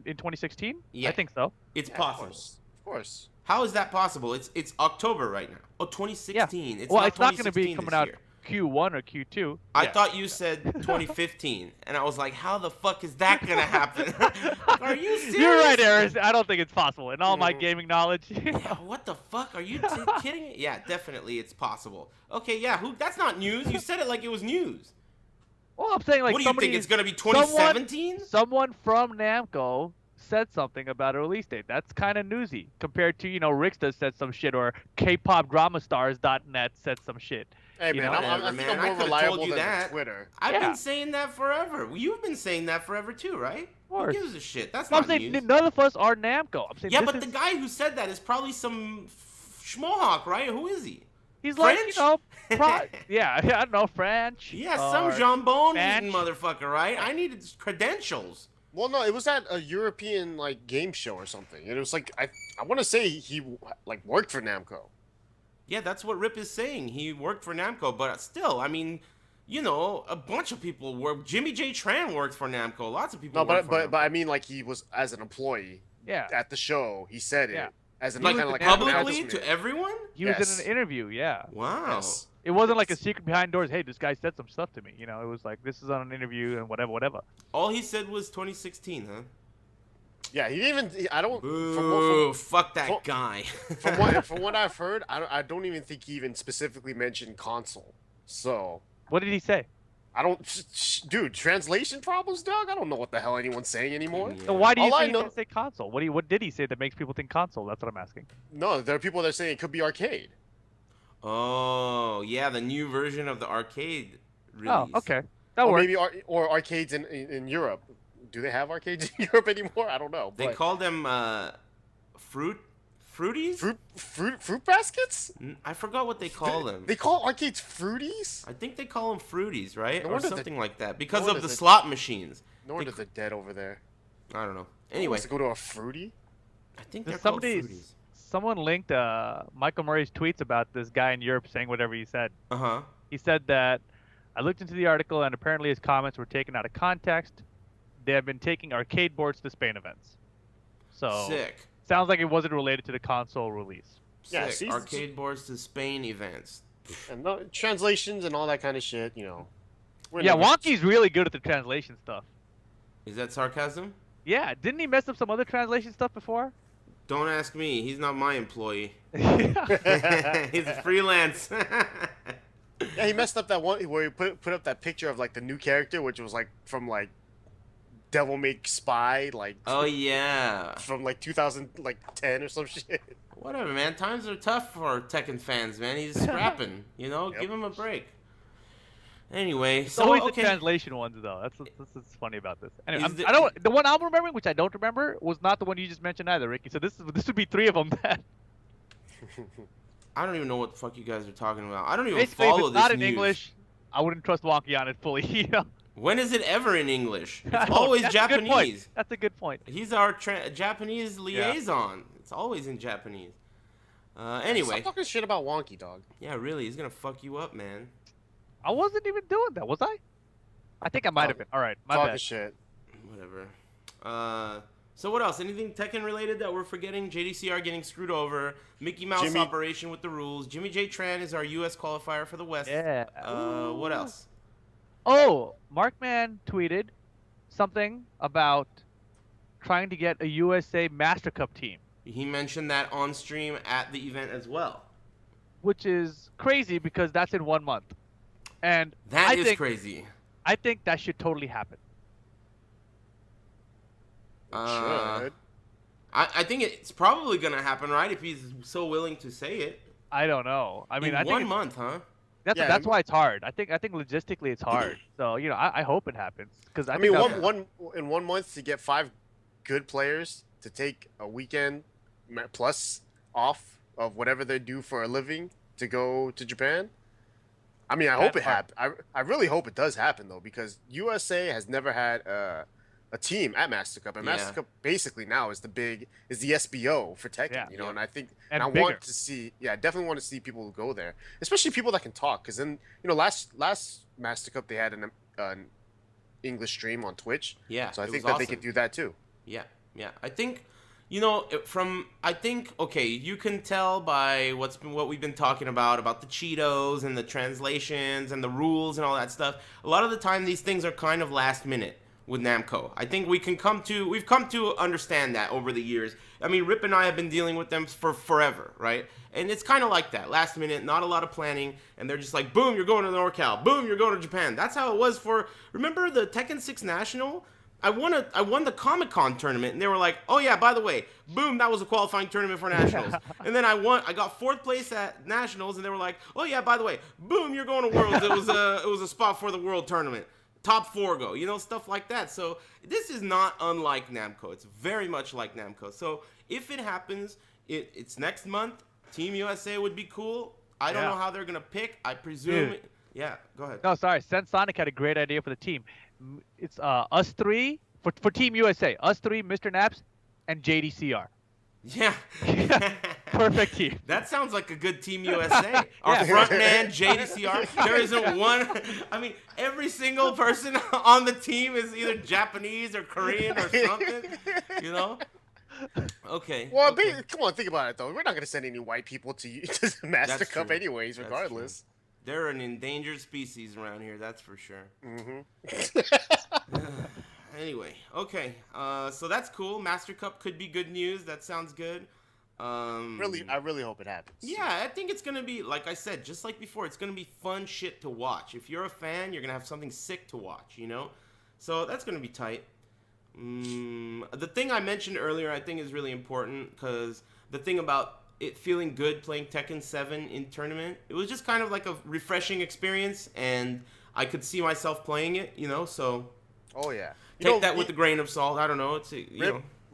in 2016? Yeah. I think so. It's possible. Of course. How is that possible? It's October right now. Oh, 2016. Yeah. It's well, not it's not going to be coming out year. Q1 or Q2. I thought you said 2015, and I was like, how the fuck is that going to happen? Are you serious? You're right, Aris. I don't think it's possible. In all my gaming knowledge. Yeah, what the fuck? Are you kidding? Yeah, definitely it's possible. Okay, yeah, that's not news. You said it like it was news. Well, I'm saying like what do you think? It's going to be 2017? Someone from Namco said something about a release date. That's kind of newsy compared to, Rixta said some shit or KPopDramaStars.net said some shit. Hey, man, I think I'm more reliable than Twitter. I've been saying that forever. You've been saying that forever too, right? Of course. Who gives a shit? That's not news. None of us are Namco. I'm saying but the guy who said that is probably some schmohawk, right? Who is he? He's French? yeah, I don't know, French. Yeah, some jambone eating motherfucker, right? I needed credentials. Well, no, it was at a European game show or something. And it was like I want to say he worked for Namco. Yeah, that's what Rip is saying. He worked for Namco, but still, I mean, a bunch of people work. Jimmy J. Tran worked for Namco. Lots of people. No, but I mean, he was as an employee. Yeah. At the show, he said it as an publicly to everyone. He was in an interview. Yeah. Wow. Yes. It wasn't like a secret behind doors. Hey, this guy said some stuff to me. It was like this is on an interview and whatever. All he said was 2016, huh? Yeah, he didn't even. I don't. Fuck that guy. From what I've heard, I don't even think he even specifically mentioned console. So. What did he say? I don't, dude. Translation problems, dog. I don't know what the hell anyone's saying anymore. Yeah. So why do you think he didn't say console? What did he say that makes people think console? That's what I'm asking. No, there are people that are saying it could be arcade. Oh yeah, the new version of the arcade release. Oh, okay. That works. Maybe or arcades in Europe. Do they have arcades in Europe anymore? I don't know. They call them fruities? Fruit baskets? I forgot what they call them. They call arcades fruities? I think they call them fruities, right? No or something like that. Because of the slot machines. No wonder they're dead over there. I don't know. Anyway. To go to a fruity? I think they're called fruities. Someone linked Michael Murray's tweets about this guy in Europe saying whatever he said. Uh-huh. He said that, I looked into the article and apparently his comments were taken out of context. They have been taking arcade boards to Spain events. So sick. Sounds like it wasn't related to the console release. Yeah, arcade boards to Spain events. And translations and all that kind of shit, Yeah, Wonky's really good at the translation stuff. Is that sarcasm? Yeah, didn't he mess up some other translation stuff before? Don't ask me. He's not my employee. He's a freelance. Yeah, he messed up that one where he put up that picture of the new character, which was from Devil May Spy, oh yeah, from 2010 or some shit. Whatever, man. Times are tough for Tekken fans, man. He's scrapping, Yep. Give him a break. Anyway, so always the translation ones though. That's what's funny about this. Anyway, the one I'm remembering, which I don't remember, was not the one you just mentioned either, Ricky. So this would be 3 of them then. I don't even know what the fuck you guys are talking about. I don't even Basically, follow if it's this not in news. English, I wouldn't trust Wonky on it fully. When is it ever in English? It's Oh, always that's a good point. Japanese. That's a good point. He's our Japanese liaison. It's always in Japanese. Anyway. Stop talking shit about Wonky, dog. Yeah, really, he's gonna fuck you up, man. I wasn't even doing that, was I? I think I might have been. All right, my Talking bad. shit. Whatever. So what else? Anything Tekken related that we're forgetting? JDCR getting screwed over. Mickey Mouse operation with the rules. Jimmy J Tran is our U.S. qualifier for the West. Yeah. What else? Oh, Markman tweeted something about trying to get a USA Master Cup team. He mentioned that on stream at the event as well. Which is crazy because that's in 1 month. And that is crazy. I think that should totally happen. Should. I think it's probably going to happen, right? If he's so willing to say it. I don't know. I mean, I think 1 month, huh? That's why it's hard. I think logistically it's hard. So I hope it happens because I mean, in 1 month to get 5 good players to take a weekend plus off of whatever they do for a living to go to Japan. I mean, I hope it happens. I really hope it does happen though, because USA has never had a team at Master Cup, and Master Cup basically now is the SBO for Tekken, you know. And I think I want to see, definitely want to see people who go there, especially people that can talk, because then last Master Cup they had an English stream on Twitch, so I think that they could do that too. Yeah, I think. Okay, you can tell by what we've been talking about the Cheetos and the translations and the rules and all that stuff. A lot of the time, these things are kind of last minute with Namco. I think we've come to understand that over the years. I mean, Rip and I have been dealing with them for forever, right? And it's kind of like that, last minute, not a lot of planning, and they're just like, boom, you're going to NorCal, boom, you're going to Japan. That's how it was remember the Tekken 6 National? I won the Comic-Con tournament, and they were like, oh yeah, by the way, boom, that was a qualifying tournament for Nationals. And then I got 4th place at Nationals, and they were like, oh yeah, by the way, boom, you're going to Worlds. It was a spot for the World Tournament. Top 4 go, stuff like that. So this is not unlike Namco. It's very much like Namco. So if it happens, it's next month. Team USA would be cool. I don't know how they're going to pick. I presume. Yeah, go ahead. No, sorry. Sensonic had a great idea for the team. It's us 3 for Team USA. Us 3, Mr. Naps, and JDCR. Yeah. Perfect team. That sounds like a good Team USA. Our front man, JDCR. There isn't one. I mean, every single person on the team is either Japanese or Korean or something. Okay. Well, come on, think about it though. We're not gonna send any white people to the Master Cup anyways, regardless. They're an endangered species around here, that's for sure. Anyway, okay. So that's cool. Master Cup could be good news. That sounds good. I really hope it happens. Yeah, I think it's going to be, like I said, just like before, it's going to be fun shit to watch. If you're a fan, you're going to have something sick to watch, So that's going to be tight. The thing I mentioned earlier I think is really important, because the thing about it feeling good playing Tekken 7 in tournament, it was just kind of like a refreshing experience, and I could see myself playing it, so... Oh, yeah. Take that with a grain of salt. I don't know. It's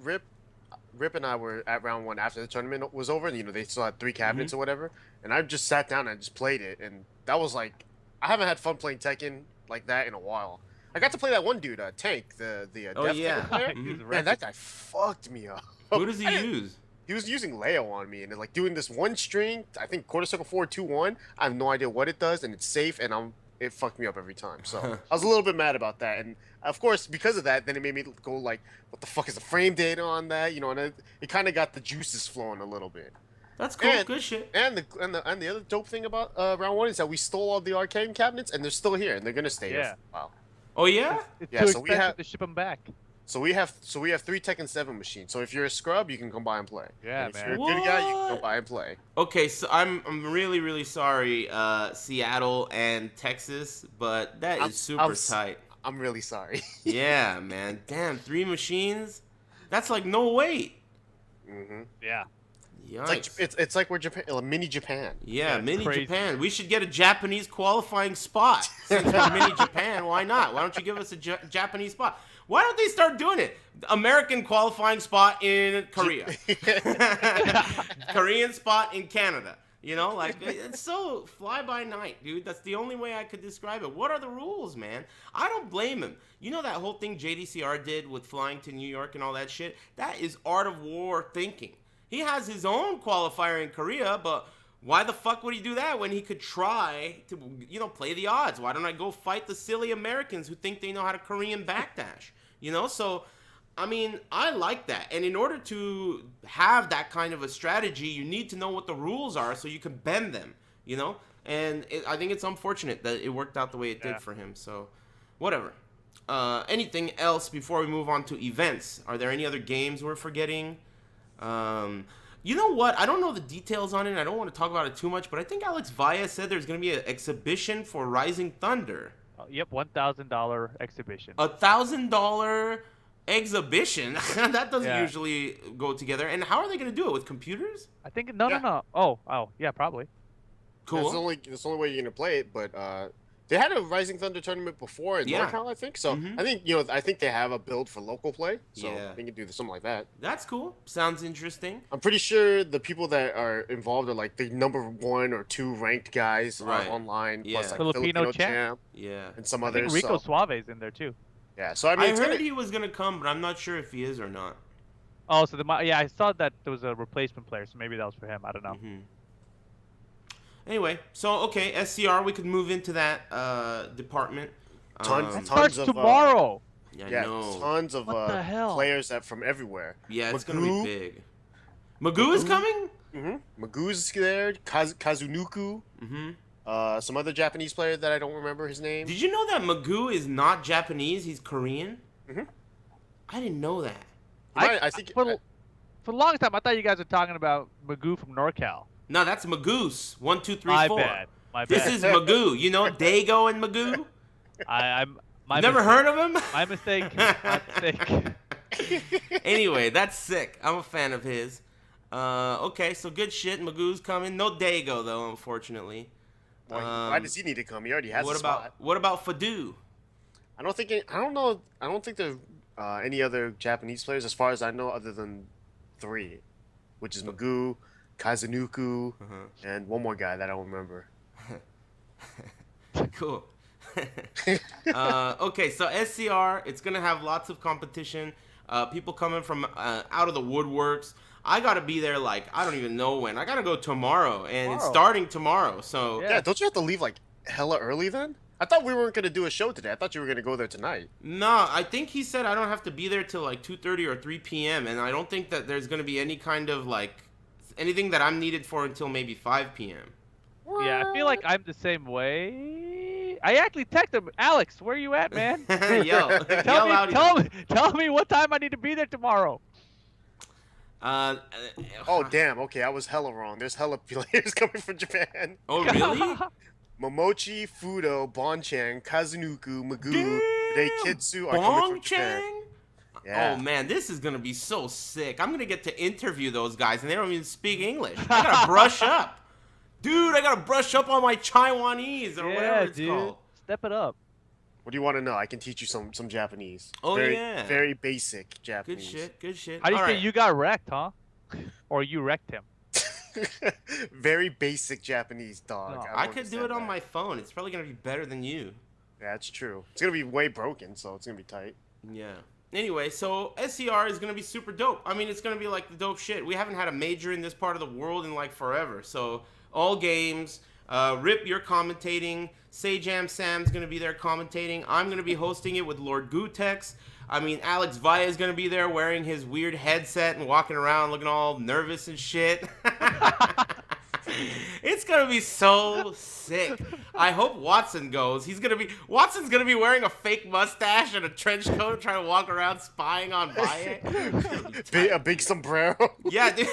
Rip and I were at round 1 after the tournament was over. They still had 3 cabinets or whatever. And I just sat down and just played it. And that was like, I haven't had fun playing Tekken like that in a while. I got to play that one dude, Tank, the Death player. Man, that guy fucked me up. Who does he use? He was using Leo on me, and like doing this one string, I think quarter circle forward 2-1. I have no idea what it does, and it's safe, and it fucked me up every time. So I was a little bit mad about that, and of course because of that, then it made me go like, what the fuck is the frame data on that? And it kind of got the juices flowing a little bit. That's cool, good shit. And the other dope thing about round 1 is that we stole all the arcade cabinets, and they're still here, and they're gonna stay here for a while. Oh yeah? It's too expensive to ship them back. So we have 3 Tekken 7 machines. So if you're a scrub, you can come by and play. Yeah, and if man. you're a good guy, you can come by and play. Okay, so I'm really, really sorry, Seattle and Texas, but that is super tight. I'm really sorry. Yeah, man. Damn, 3 machines? That's like no wait. Yeah. Yikes. It's like we're Japan, mini Japan. Yeah, mini Japan. We should get a Japanese qualifying spot. Since we're mini Japan, why not? Why don't you give us a Japanese spot? Why don't they start doing it? American qualifying spot in Korea. Korean spot in Canada. You know, like, it's so fly by night, dude. That's the only way I could describe it. What are the rules, man? I don't blame him. You know that whole thing JDCR did with flying to New York and all that shit? That is art of war thinking. He has his own qualifier in Korea, but why the fuck would he do that when he could try to, you know, play the odds? Why don't I go fight the silly Americans who think they know how to Korean backdash? You know, so... I mean, I like that. And in order to have that kind of a strategy, you need to know what the rules are so you can bend them, you know? And I think it's unfortunate that it worked out the way it did for him. So, whatever. Anything else before we move on to events? Are there any other games we're forgetting? You know what? I don't know the details on it. I don't want to talk about it too much, but I think Alex Valle said there's going to be an exhibition for Rising Thunder. Yep, $1,000 exhibition. $1,000 exhibition? That doesn't usually go together. And how are they going to do it? With computers? I think no. Oh, yeah, probably. Cool. That's the only way you're gonna play it. But they had a Rising Thunder tournament before in NorCal, I think. So I think they have a build for local play. So they can do something like that. That's cool. Sounds interesting. I'm pretty sure the people that are involved are like the number 1 or 2 ranked guys online, plus like Filipino champ, and some others. I think Rico Suave's in there too. Yeah, so I mean, I heard he was gonna come, but I'm not sure if he is or not. Oh, so I saw that there was a replacement player, so maybe that was for him. I don't know. Anyway, so okay, SCR, we could move into that department. Tons of tomorrow. Yeah, tons of players from everywhere. Yeah, it's gonna be big. Magoo is coming. Magoo's there. Kazunuku. Some other Japanese player that I don't remember his name. Did you know that Magoo is not Japanese? He's Korean. I didn't know that. I think for the longest time I thought you guys were talking about Magoo from NorCal. No, that's Magoose. 1, 2, 3, 4. My bad. This is Magoo. You know Dago and Magoo? Never heard of him? My mistake. My mistake. Anyway, that's sick. I'm a fan of his. Okay, so good shit. Magoo's coming. No Dago though, unfortunately. Why does he need to come? He already has a spot. What about Fadu? I don't think there are any other Japanese players, as far as I know, other than 3, which is Magoo, Kazunuku, and one more guy that I don't remember. Cool. Okay, so SCR, it's gonna have lots of competition. People coming from out of the woodworks. I gotta be there like I don't even know when. I gotta go tomorrow, and it's starting tomorrow. So yeah, don't you have to leave like hella early then? I thought we weren't gonna do a show today. I thought you were gonna go there tonight. No, I think he said I don't have to be there till like 2:30 or 3 p.m. and I don't think that there's gonna be any kind of like anything that I'm needed for until maybe 5 p.m. Yeah, I feel like I'm the same way. I actually texted him, Alex, where you at, man? Tell me what time I need to be there tomorrow. Oh damn! Okay, I was hella wrong. There's hella players coming from Japan. Oh really? Momochi, Fudo, Bonchang, Kazunuku, Magoo, Reikitsu are coming from Japan. Yeah. Oh man, this is gonna be so sick. I'm gonna get to interview those guys, and they don't even speak English. I gotta brush up, dude. I gotta brush up on my Taiwanese or whatever it's called. Step it up. What do you want to know? I can teach you some Japanese. Oh very basic Japanese. Good shit. How do you say you got wrecked, huh? Or you wrecked him? Very basic Japanese, dog. No, I could do it on my phone. It's probably gonna be better than you. Yeah, that's true. It's gonna be way broken, so it's gonna be tight. Yeah. Anyway, so SCR is gonna be super dope. I mean, it's gonna be like the dope shit. We haven't had a major in this part of the world in like forever. So all games. Rip, you're commentating. Sayjam Sam's gonna be there commentating. I'm gonna be hosting it with Lord Gutex. I mean, Alex Valle is gonna be there wearing his weird headset and walking around looking all nervous and shit. It's gonna be so sick. I hope Watson goes. Watson's gonna be wearing a fake mustache and a trench coat, trying to walk around spying on Valle. A big sombrero. Yeah, dude.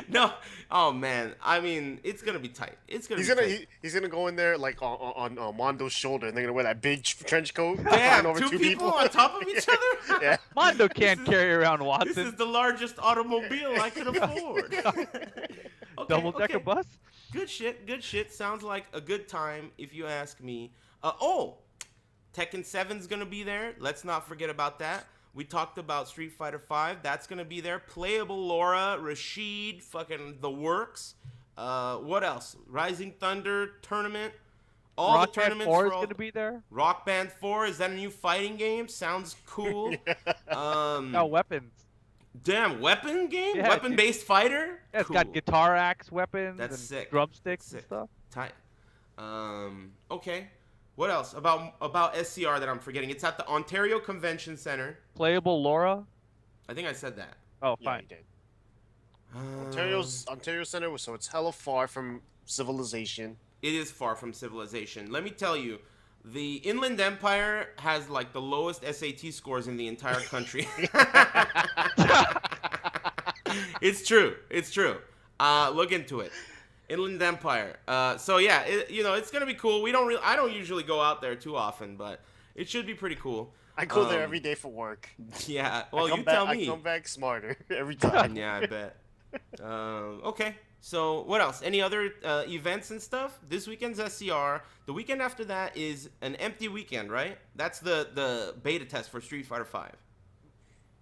No. Oh man. I mean, it's gonna be tight. He's gonna go in there like on Mondo's shoulder, and they're gonna wear that big trench coat. Damn, over two people on top of each other. Yeah. Mondo can't carry around Watson. This is the largest automobile I could afford. Okay, double-decker bus? Good shit. Sounds like a good time, if you ask me. Tekken 7's gonna be there. Let's not forget about that. We talked about Street Fighter 5. That's gonna be there. Playable Laura, Rashid, fucking the works. What else? Rising Thunder tournament. All Rock the Band tournaments 4 for is all. gonna be there. Rock Band 4, is that a new fighting game? Sounds cool. Got weapons. Damn, weapon game? Yeah, Weapon-based fighter? Yeah, it's Cool. got guitar axe weapons That's and sick. drumsticks That's and sick. stuff. Tight. Okay. What else about SCR that I'm forgetting? It's at the Ontario Convention Center. Playable Laura. I think I said that. Oh, Yeah, fine. you did. Ontario Center, so it's hella far from civilization. It is far from civilization. Let me tell you, the Inland Empire has like the lowest SAT scores in the entire country. It's true. It's true. Look into it. Inland Empire. So yeah, it's gonna be cool. I don't usually go out there too often, but it should be pretty cool. I go there every day for work. Yeah. Well, you back, tell me. I come back smarter every time. Yeah, I bet. Okay. So what else? Any other events and stuff? This weekend's SCR. The weekend after that is an empty weekend, right? That's the beta test for Street Fighter V.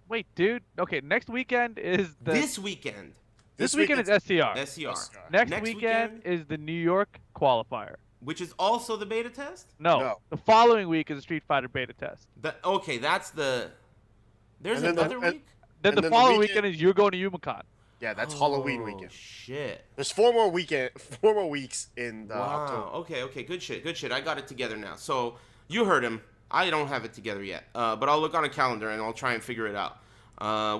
Wait, dude. Okay, next weekend is the. This weekend. This weekend is SCR. SCR. Next weekend is the New York qualifier. Which is also the beta test? No. The following week is the Street Fighter beta test. Okay, that's the. There's And then another week. Then the following weekend is you're going to Yumacon. Yeah, that's Halloween weekend. Shit. There's 4 more weeks in October. Okay, good shit. I got it together now. So you heard him. I don't have it together yet, but I'll look on a calendar and I'll try and figure it out.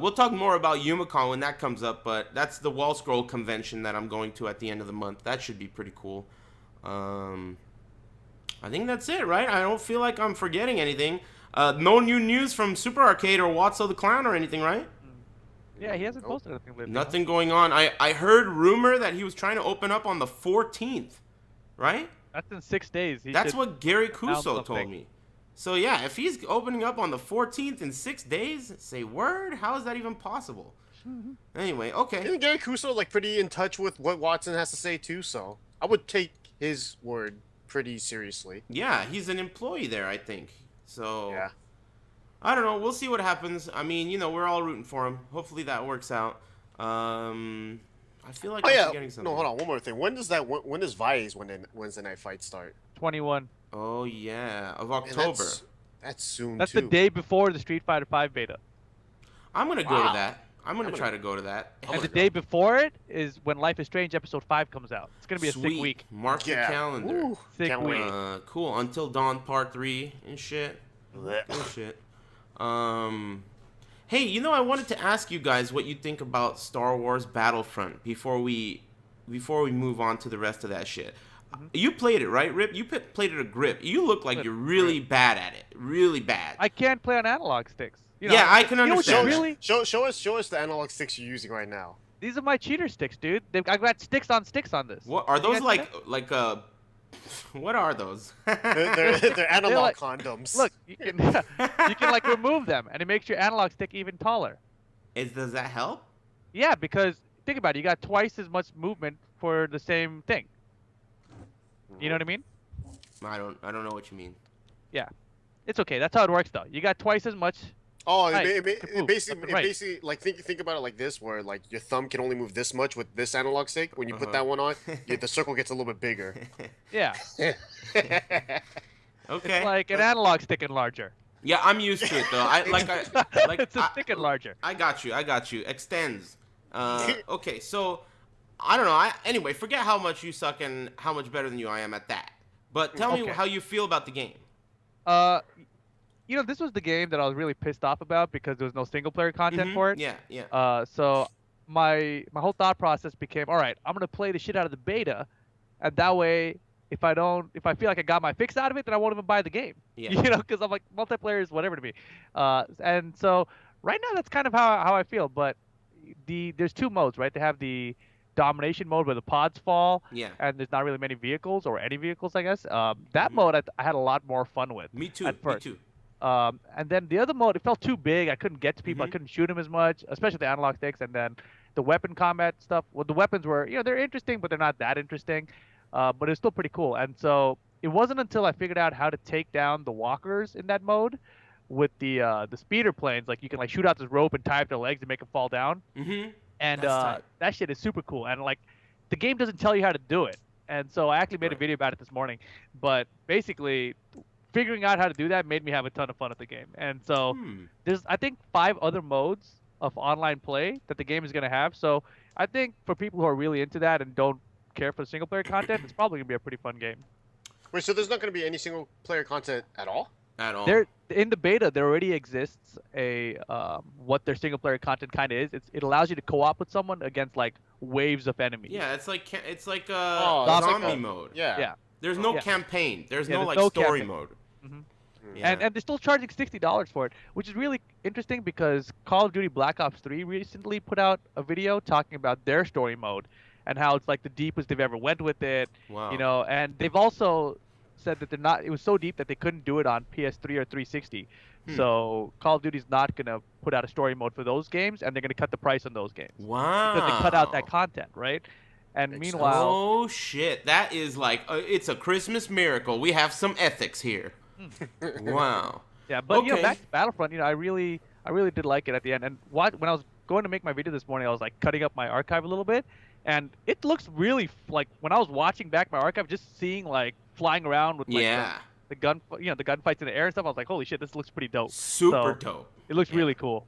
We'll talk more about Yumacon when that comes up, but that's the Wall Scroll convention that I'm going to at the end of the month. That should be pretty cool. I think that's it, right? I don't feel like I'm forgetting anything. No new news from Super Arcade or Watso the Clown or anything, right? Yeah, he hasn't posted anything lately. Nothing going on. I heard rumor that he was trying to open up on the 14th, right? That's in 6 days. That's what Gary Kuso told something. me. So yeah, if he's opening up on the 14th in 6 days, say word, how is that even possible? Anyway, okay. Isn't Gary Kuso like pretty in touch with what Watson has to say too? So I would take his word pretty seriously. Yeah, he's an employee there, I think. So yeah. I don't know. We'll see what happens. I mean, we're all rooting for him. Hopefully that works out. I feel like I'm forgetting something. No, hold on. One more thing. When does Vi's Wednesday Night Fight start? 21. Oh yeah, of October. That's soon. That's too. the day before the Street Fighter V beta. I'm gonna go to that. I'm gonna try to go to that. And the day before it is when Life is Strange Episode 5 comes out. It's gonna be a sick week. Mark your calendar. Ooh, Sick can't week. wait. Cool. Until Dawn Part 3 and shit. Oh shit. Hey, I wanted to ask you guys what you think about Star Wars Battlefront before we move on to the rest of that shit. You played it, right, Rip? You played it a grip. You look like you're really bad at it. Really bad. I can't play on analog sticks. Yeah, I can understand. Really? Show us the analog sticks you're using right now. These are my cheater sticks, dude. I've got sticks on this. What are those like? What are those? They're analog like, condoms. Look, you can like remove them, and it makes your analog stick even taller. Does that help? Yeah, because think about it, you got twice as much movement for the same thing. You know what I mean? I don't know what you mean. Yeah, it's okay. That's how it works, though. You got twice as much. Oh, Right, it basically like think about it like this, where like your thumb can only move this much with this analog stick. When you put that one on, the circle gets a little bit bigger. Yeah. Okay. It's like an analog stick enlarger. Yeah, I'm used to it though. It's a stick enlarger. I got you. Extends. Okay, so I don't know. Anyway, forget how much you suck and how much better than you I am at that. But tell me how you feel about the game. This was the game that I was really pissed off about because there was no single player content for it. Yeah. So my whole thought process became, all right, I'm gonna play the shit out of the beta, and that way, if I feel like I got my fix out of it, then I won't even buy the game. Yeah. Because I'm like, multiplayer is whatever to me. And so right now that's kind of how I feel. But there's 2 modes, right? They have the domination mode where the pods fall. Yeah. And there's not really many vehicles or any vehicles, I guess. That mode I had a lot more fun with. Me too. At first. Me too. And then the other mode, it felt too big. I couldn't get to people. I couldn't shoot them as much, especially the analog sticks. And then the weapon combat stuff. Well, the weapons were, they're interesting, but they're not that interesting. But it's still pretty cool. And so it wasn't until I figured out how to take down the walkers in that mode with the speeder planes. Like you can shoot out this rope and tie up their legs and make them fall down. Mm-hmm. And that shit is super cool. And the game doesn't tell you how to do it. And so I actually made a video about it this morning. But basically, figuring out how to do that made me have a ton of fun at the game. And so there's, I think, 5 other modes of online play that the game is going to have. So I think for people who are really into that and don't care for the single player content, it's probably going to be a pretty fun game. Wait, so there's not going to be any single player content at all? At all. There, in the beta, there already exists a what their single player content kind of is. It allows you to co-op with someone against like waves of enemies. Yeah, it's like zombie mode. Yeah. There's no campaign. There's no like no story campaign. mode. Yeah. And they're still charging $60 for it, which is really interesting because Call of Duty Black Ops 3 recently put out a video talking about their story mode and how it's like the deepest they've ever went with it. Wow. You know, and they've also said that it was so deep that they couldn't do it on PS3 or 360. So Call of Duty's not going to put out a story mode for those games, and they're going to cut the price on those games. Wow. Because they cut out that content, right? And meanwhile... Oh, shit. That is like, it's a Christmas miracle. We have some ethics here. Wow. Yeah, but you know, back to Battlefront, you know, I really did like it at the end. And when I was going to make my video this morning, I was like cutting up my archive a little bit, and it looks really like when I was watching back my archive, just seeing like flying around with like the gun, you know, the gunfights in the air and stuff. I was like, holy shit, this looks pretty dope. Super dope. It looks really cool.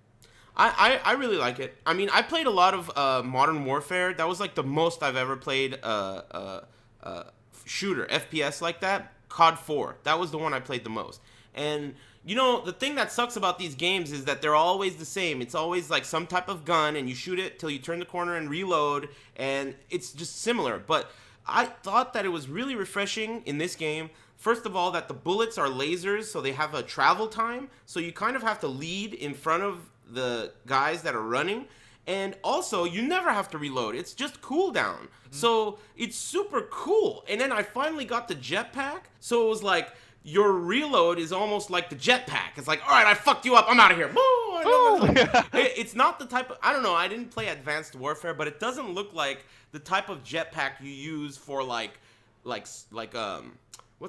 I really like it. I mean, I played a lot of Modern Warfare. That was like the most I've ever played shooter FPS like that. COD 4. That was the one I played the most. And you know, the thing that sucks about these games is that they're always the same. It's always like some type of gun, and you shoot it till you turn the corner and reload, and it's just similar. But I thought that it was really refreshing in this game. First of all, that the bullets are lasers, so they have a travel time. So you kind of have to lead in front of the guys that are running. And also, you never have to reload. It's just cooldown. So it's super cool. And then I finally got the jetpack. So it was like, your reload is almost like the jetpack. It's like, all right, I fucked you up. I'm out of here. It's not the type of, I don't know, I didn't play Advanced Warfare, but it doesn't look like the type of jetpack you use for like what's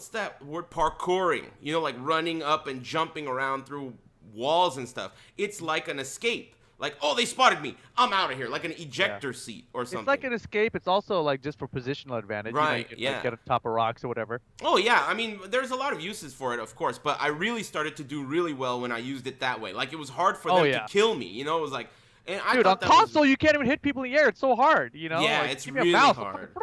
that word? Parkouring. You know, like running up and jumping around through walls and stuff. It's like an escape. Like, oh, they spotted me. I'm out of here. Like an ejector seat or something. It's like an escape. It's also like just for positional advantage. Right, you know, you can, like, get on top of rocks or whatever. Oh, yeah. I mean, there's a lot of uses for it, of course. But I really started to do really well when I used it that way. Like, it was hard for them to kill me. You know, it was like... And I Dude, on console, you can't even hit people in the air. It's so hard, you know? Yeah, like, it's really hard.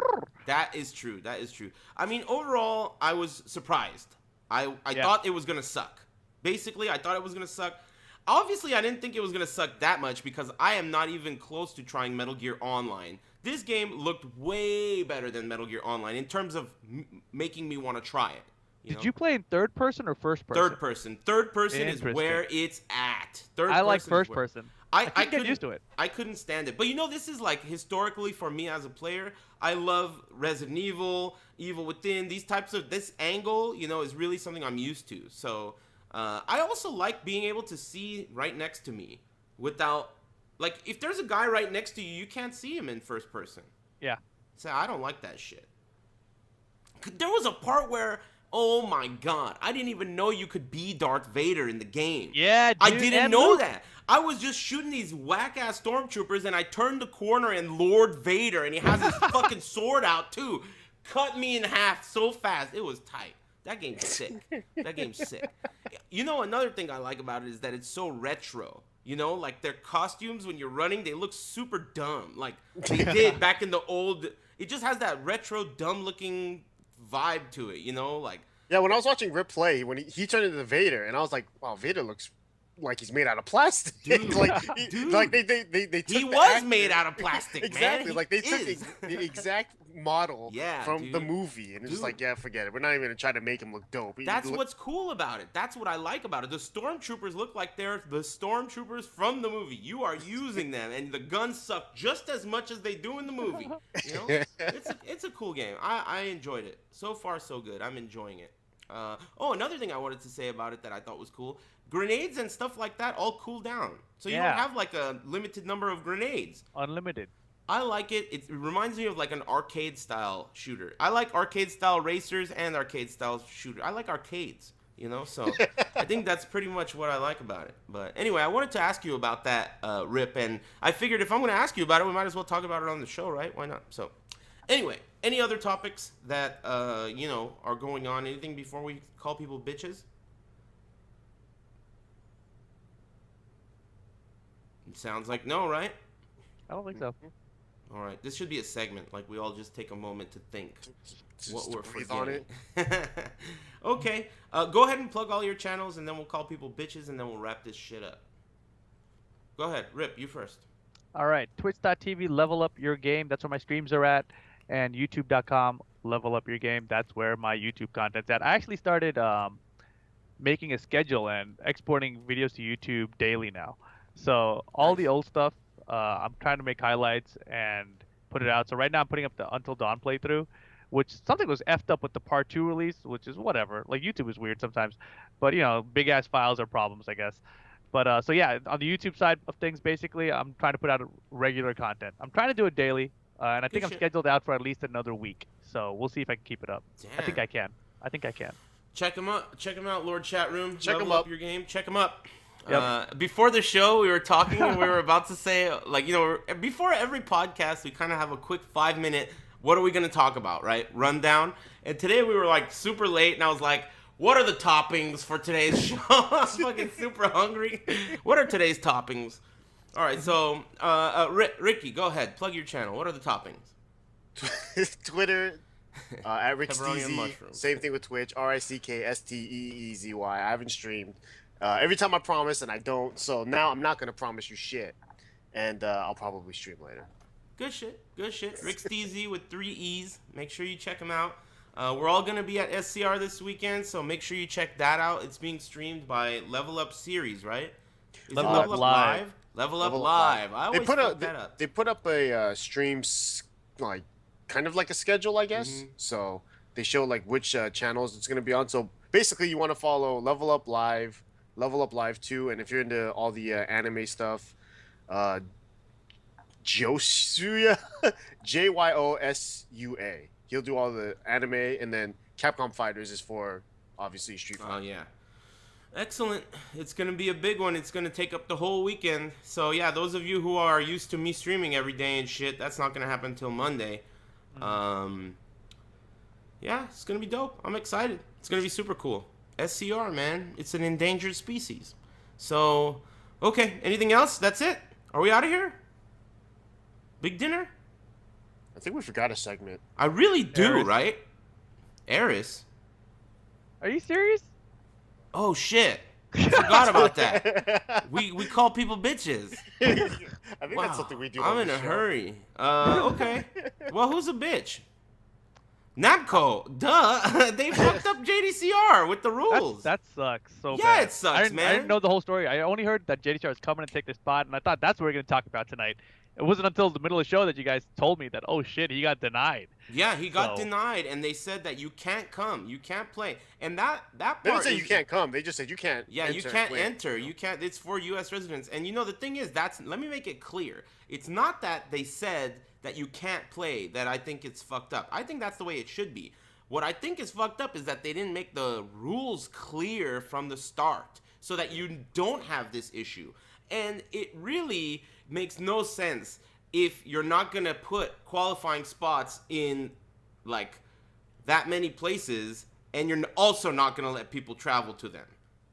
That is true. That is true. I mean, overall, I was surprised. I thought it was going to suck. Basically, I thought it was going to suck. Obviously, I didn't think it was going to suck that much because I am not even close to trying Metal Gear Online. This game looked way better than Metal Gear Online in terms of making me want to try it. Did you play in third person or first person? Third person. Third person is where it's at. I like first person. I couldn't get used to it. I couldn't stand it. But you know, this is like historically for me as a player, I love Resident Evil, Evil Within, these types of, this angle, you know, is really something I'm used to. So I also like being able to see right next to me without, like, if there's a guy right next to you, you can't see him in first person. Yeah. So I don't like that shit. There was a part where, oh my god, I didn't even know you could be Darth Vader in the game. Yeah, dude, I didn't know that. I was just shooting these whack-ass stormtroopers, and I turned the corner, and Lord Vader, and he has his fucking sword out, too, cut me in half so fast. It was tight. That game's sick. That game's sick. You know, another thing I like about it is that it's so retro. You know, like their costumes when you're running, they look super dumb. Like they did back in the old. It just has that retro, dumb-looking vibe to it. You know, like. Yeah, when I was watching Rip play, when he turned into Vader, and I was like, wow, Vader looks like he's made out of plastic. Dude, like, dude, like they took he was made out of plastic, exactly. man. Like they took the exact model from the dude. movie, and it's just like, yeah, forget it. We're not even gonna try to make him look dope. That's what's cool about it. That's what I like about it. The stormtroopers look like they're the stormtroopers from the movie. You are using them, and the guns suck just as much as they do in the movie. You know, it's a cool game. I enjoyed it. So far, so good. I'm enjoying it. Another thing I wanted to say about it that I thought was cool. Grenades and stuff like that all cool down. So you don't have like a limited number of grenades. Unlimited. I like it. It reminds me of like an arcade style shooter. I like arcade style racers and arcade style shooter. I like arcades, you know? So I think that's pretty much what I like about it. But anyway, I wanted to ask you about that, Rip. And I figured if I'm going to ask you about it, we might as well talk about it on the show, right? Why not? So Anyway, any other topics that are going on? Anything before we call people bitches? It sounds like no, right? I don't think so. All right, this should be a segment. Like we all just take a moment to think what we're breathe on forgetting. Okay, go ahead and plug all your channels, and then we'll call people bitches, and then we'll wrap this shit up. Go ahead, Rip. You first. All right, twitch.tv, level up your game. That's where my streams are at. And youtube.com, level up your game. That's where my YouTube content's at. I actually started making a schedule and exporting videos to YouTube daily now. So all the old stuff, I'm trying to make highlights and put it out. So right now I'm putting up the Until Dawn playthrough, which something was effed up with the part 2 release, which is whatever. Like YouTube is weird sometimes, but big ass files are problems, I guess. But so yeah, on the YouTube side of things, basically, I'm trying to put out regular content. I'm trying to do it daily, and I think I'm scheduled out for at least another week. So we'll see if I can keep it up. Damn. I think I can. Check him out, Lord Chat Room. Check Level him up. Your game. Check him up. Yep. Before the show, we were talking and we were about to say, before every podcast, we kind of have a quick 5-minute, what are we going to talk about, right? Rundown. And today we were like super late, and I was like, what are the toppings for today's show? I'm fucking super hungry. What are today's toppings? All right, so Ricky, go ahead. Plug your channel. What are the toppings? Twitter, at Pepperoni and RicksDZ. mushrooms. Same thing with Twitch, RickSteezy. I haven't streamed. Every time I promise and I don't, so now I'm not going to promise you shit. And I'll probably stream later. Good shit. RicksDZ with 3 E's. Make sure you check him out. We're all going to be at SCR this weekend, so make sure you check that out. It's being streamed by Level Up Series, right? Is Level it Up Live. Level Up Live. I always fuck that up. They put up a streams, like, kind of like a schedule, I guess. Mm-hmm. So they show, like, which channels it's going to be on. So basically, you want to follow Level Up Live, Level Up Live 2, and if you're into all the anime stuff, Josuya, Jyosua. He'll do all the anime, and then Capcom Fighters is for, obviously, Street Fighter. Oh, yeah. Excellent. It's going to be a big one. It's going to take up the whole weekend. So, yeah, those of you who are used to me streaming every day and shit, that's not going to happen until Monday. Yeah, it's going to be dope. I'm excited. It's going to be super cool. SCR, man. It's an endangered species. So, okay. Anything else? That's it. Are we out of here? Big dinner? I think we forgot a segment. I really do, Eris. right? Eris? Are you serious? Oh, shit. I forgot about that. We call people bitches. I think that's something we do. I'm on in the a show. hurry. Okay. Well, who's a bitch? Namco. Duh. They fucked up JDCR with the rules. That sucks so bad. Yeah, it sucks, I didn't man. know the whole story. I only heard that JDCR was coming to take their spot, and I thought that's what we are going to talk about tonight. It wasn't until the middle of the show that you guys told me that, oh shit, he got denied. Yeah, he got So- denied, and they said that you can't come, you can't play, and that part. They didn't say is- you can't come. They just said you can't. Yeah, you enter and can't play. enter. You can't. It's for U.S. residents, and the thing is, let me make it clear. It's not that they said that you can't play that I think it's fucked up. I think that's the way it should be. What I think is fucked up is that they didn't make the rules clear from the start, so that you don't have this issue, and it really makes no sense if you're not gonna put qualifying spots in like that many places, and you're also not gonna let people travel to them.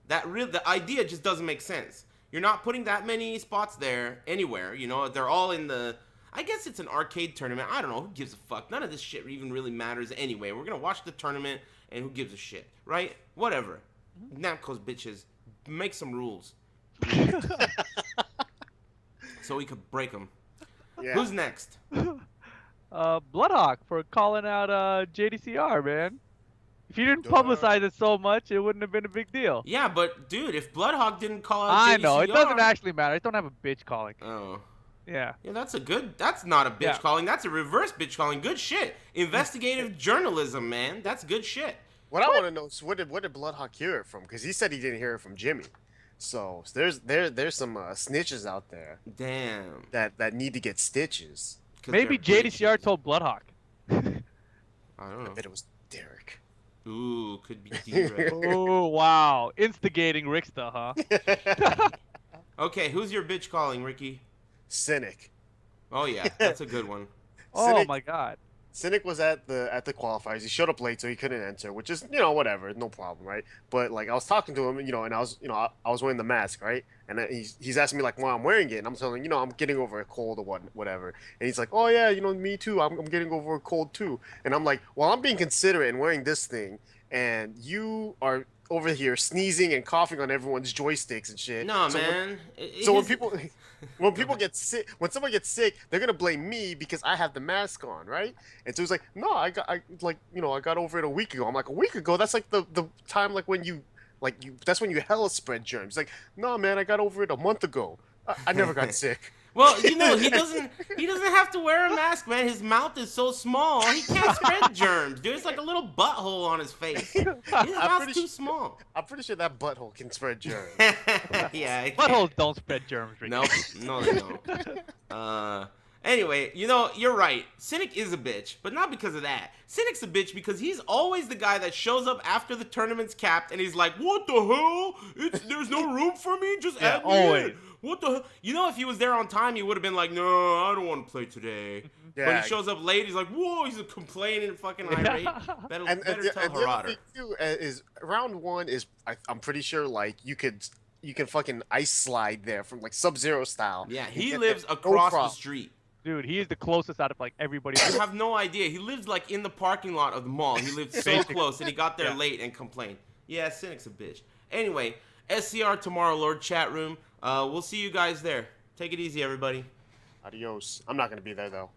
The idea just doesn't make sense. You're not putting that many spots there anywhere. They're all in the. I guess it's an arcade tournament. I don't know. Who gives a fuck? None of this shit even really matters anyway. We're gonna watch the tournament, and who gives a shit, right? Whatever. Namco's bitches. Make some rules. So we could break them. Yeah. Who's next? Bloodhawk for calling out JDCR, man. If you didn't Duh. publicize it so much, it wouldn't have been a big deal. Yeah, but dude, if Bloodhawk didn't call out I JDCR, know, it doesn't actually matter. I just don't have a bitch calling. Oh. Yeah. Yeah, that's not a bitch Yeah. calling. That's a reverse bitch calling. Good shit. Investigative journalism, man. That's good shit. What I want to know is what did Bloodhawk hear it from? Because he said he didn't hear it from Jimmy. So there's some snitches out there Damn. that need to get stitches. 'Cause Maybe they're JDCR bitches. told Bloodhawk. I don't I know. bet it was Derek. Ooh, could be D-Ray. Oh, wow. Instigating Ricksta, huh? Okay, who's your bitch calling, Ricky? Cynic. Oh yeah, that's a good one. Oh, Cynic- my God. Cynic was at the qualifiers. He showed up late, so he couldn't enter, which is whatever, no problem, right? But like I was talking to him, and I was I was wearing the mask, right? And then he's asking me like why I'm wearing it, and I'm telling him, I'm getting over a cold or whatever. And he's like, oh yeah, me too. I'm getting over a cold too. And I'm like, well, I'm being considerate and wearing this thing, and you are over here sneezing and coughing on everyone's joysticks and shit. No, So man. so when people when people get sick, when someone gets sick, they're gonna blame me because I have the mask on, right? And so he's like, no, I got over it a week ago. I'm like, a week ago? That's like the time like when that's when you hella spread germs. He's like, no, man, I got over it a month ago. I never got sick. Well, he doesn't have to wear a mask, man. His mouth is so small, he can't spread germs, dude. It's like a little butthole on his face. His mouth's too small. I'm pretty sure that butthole can spread germs. Yeah. Buttholes don't spread germs, Ricky. Nope. No, they don't. Anyway, you're right. Cynic is a bitch, but not because of that. Cynic's a bitch because he's always the guy that shows up after the tournament's capped and he's like, what the hell? There's no room for me? Just add me always. in. What the hell? If he was there on time, he would have been like, no, I don't want to play today. Yeah. But he shows up late, he's like, whoa, he's complaining, fucking irate. Better tell the other Harada. thing too is round one is I'm pretty sure like you can fucking ice slide there from like Sub-Zero style. Yeah, and he get lives there, no across the problem. street. Dude, he is the closest out of like everybody. You have no idea. He lives like in the parking lot of the mall. He lived so close, and he got there late and complained. Yeah, Cynic's a bitch. Anyway, SCR tomorrow, Lord Chat Room. We'll see you guys there. Take it easy, everybody. Adios. I'm not gonna be there though.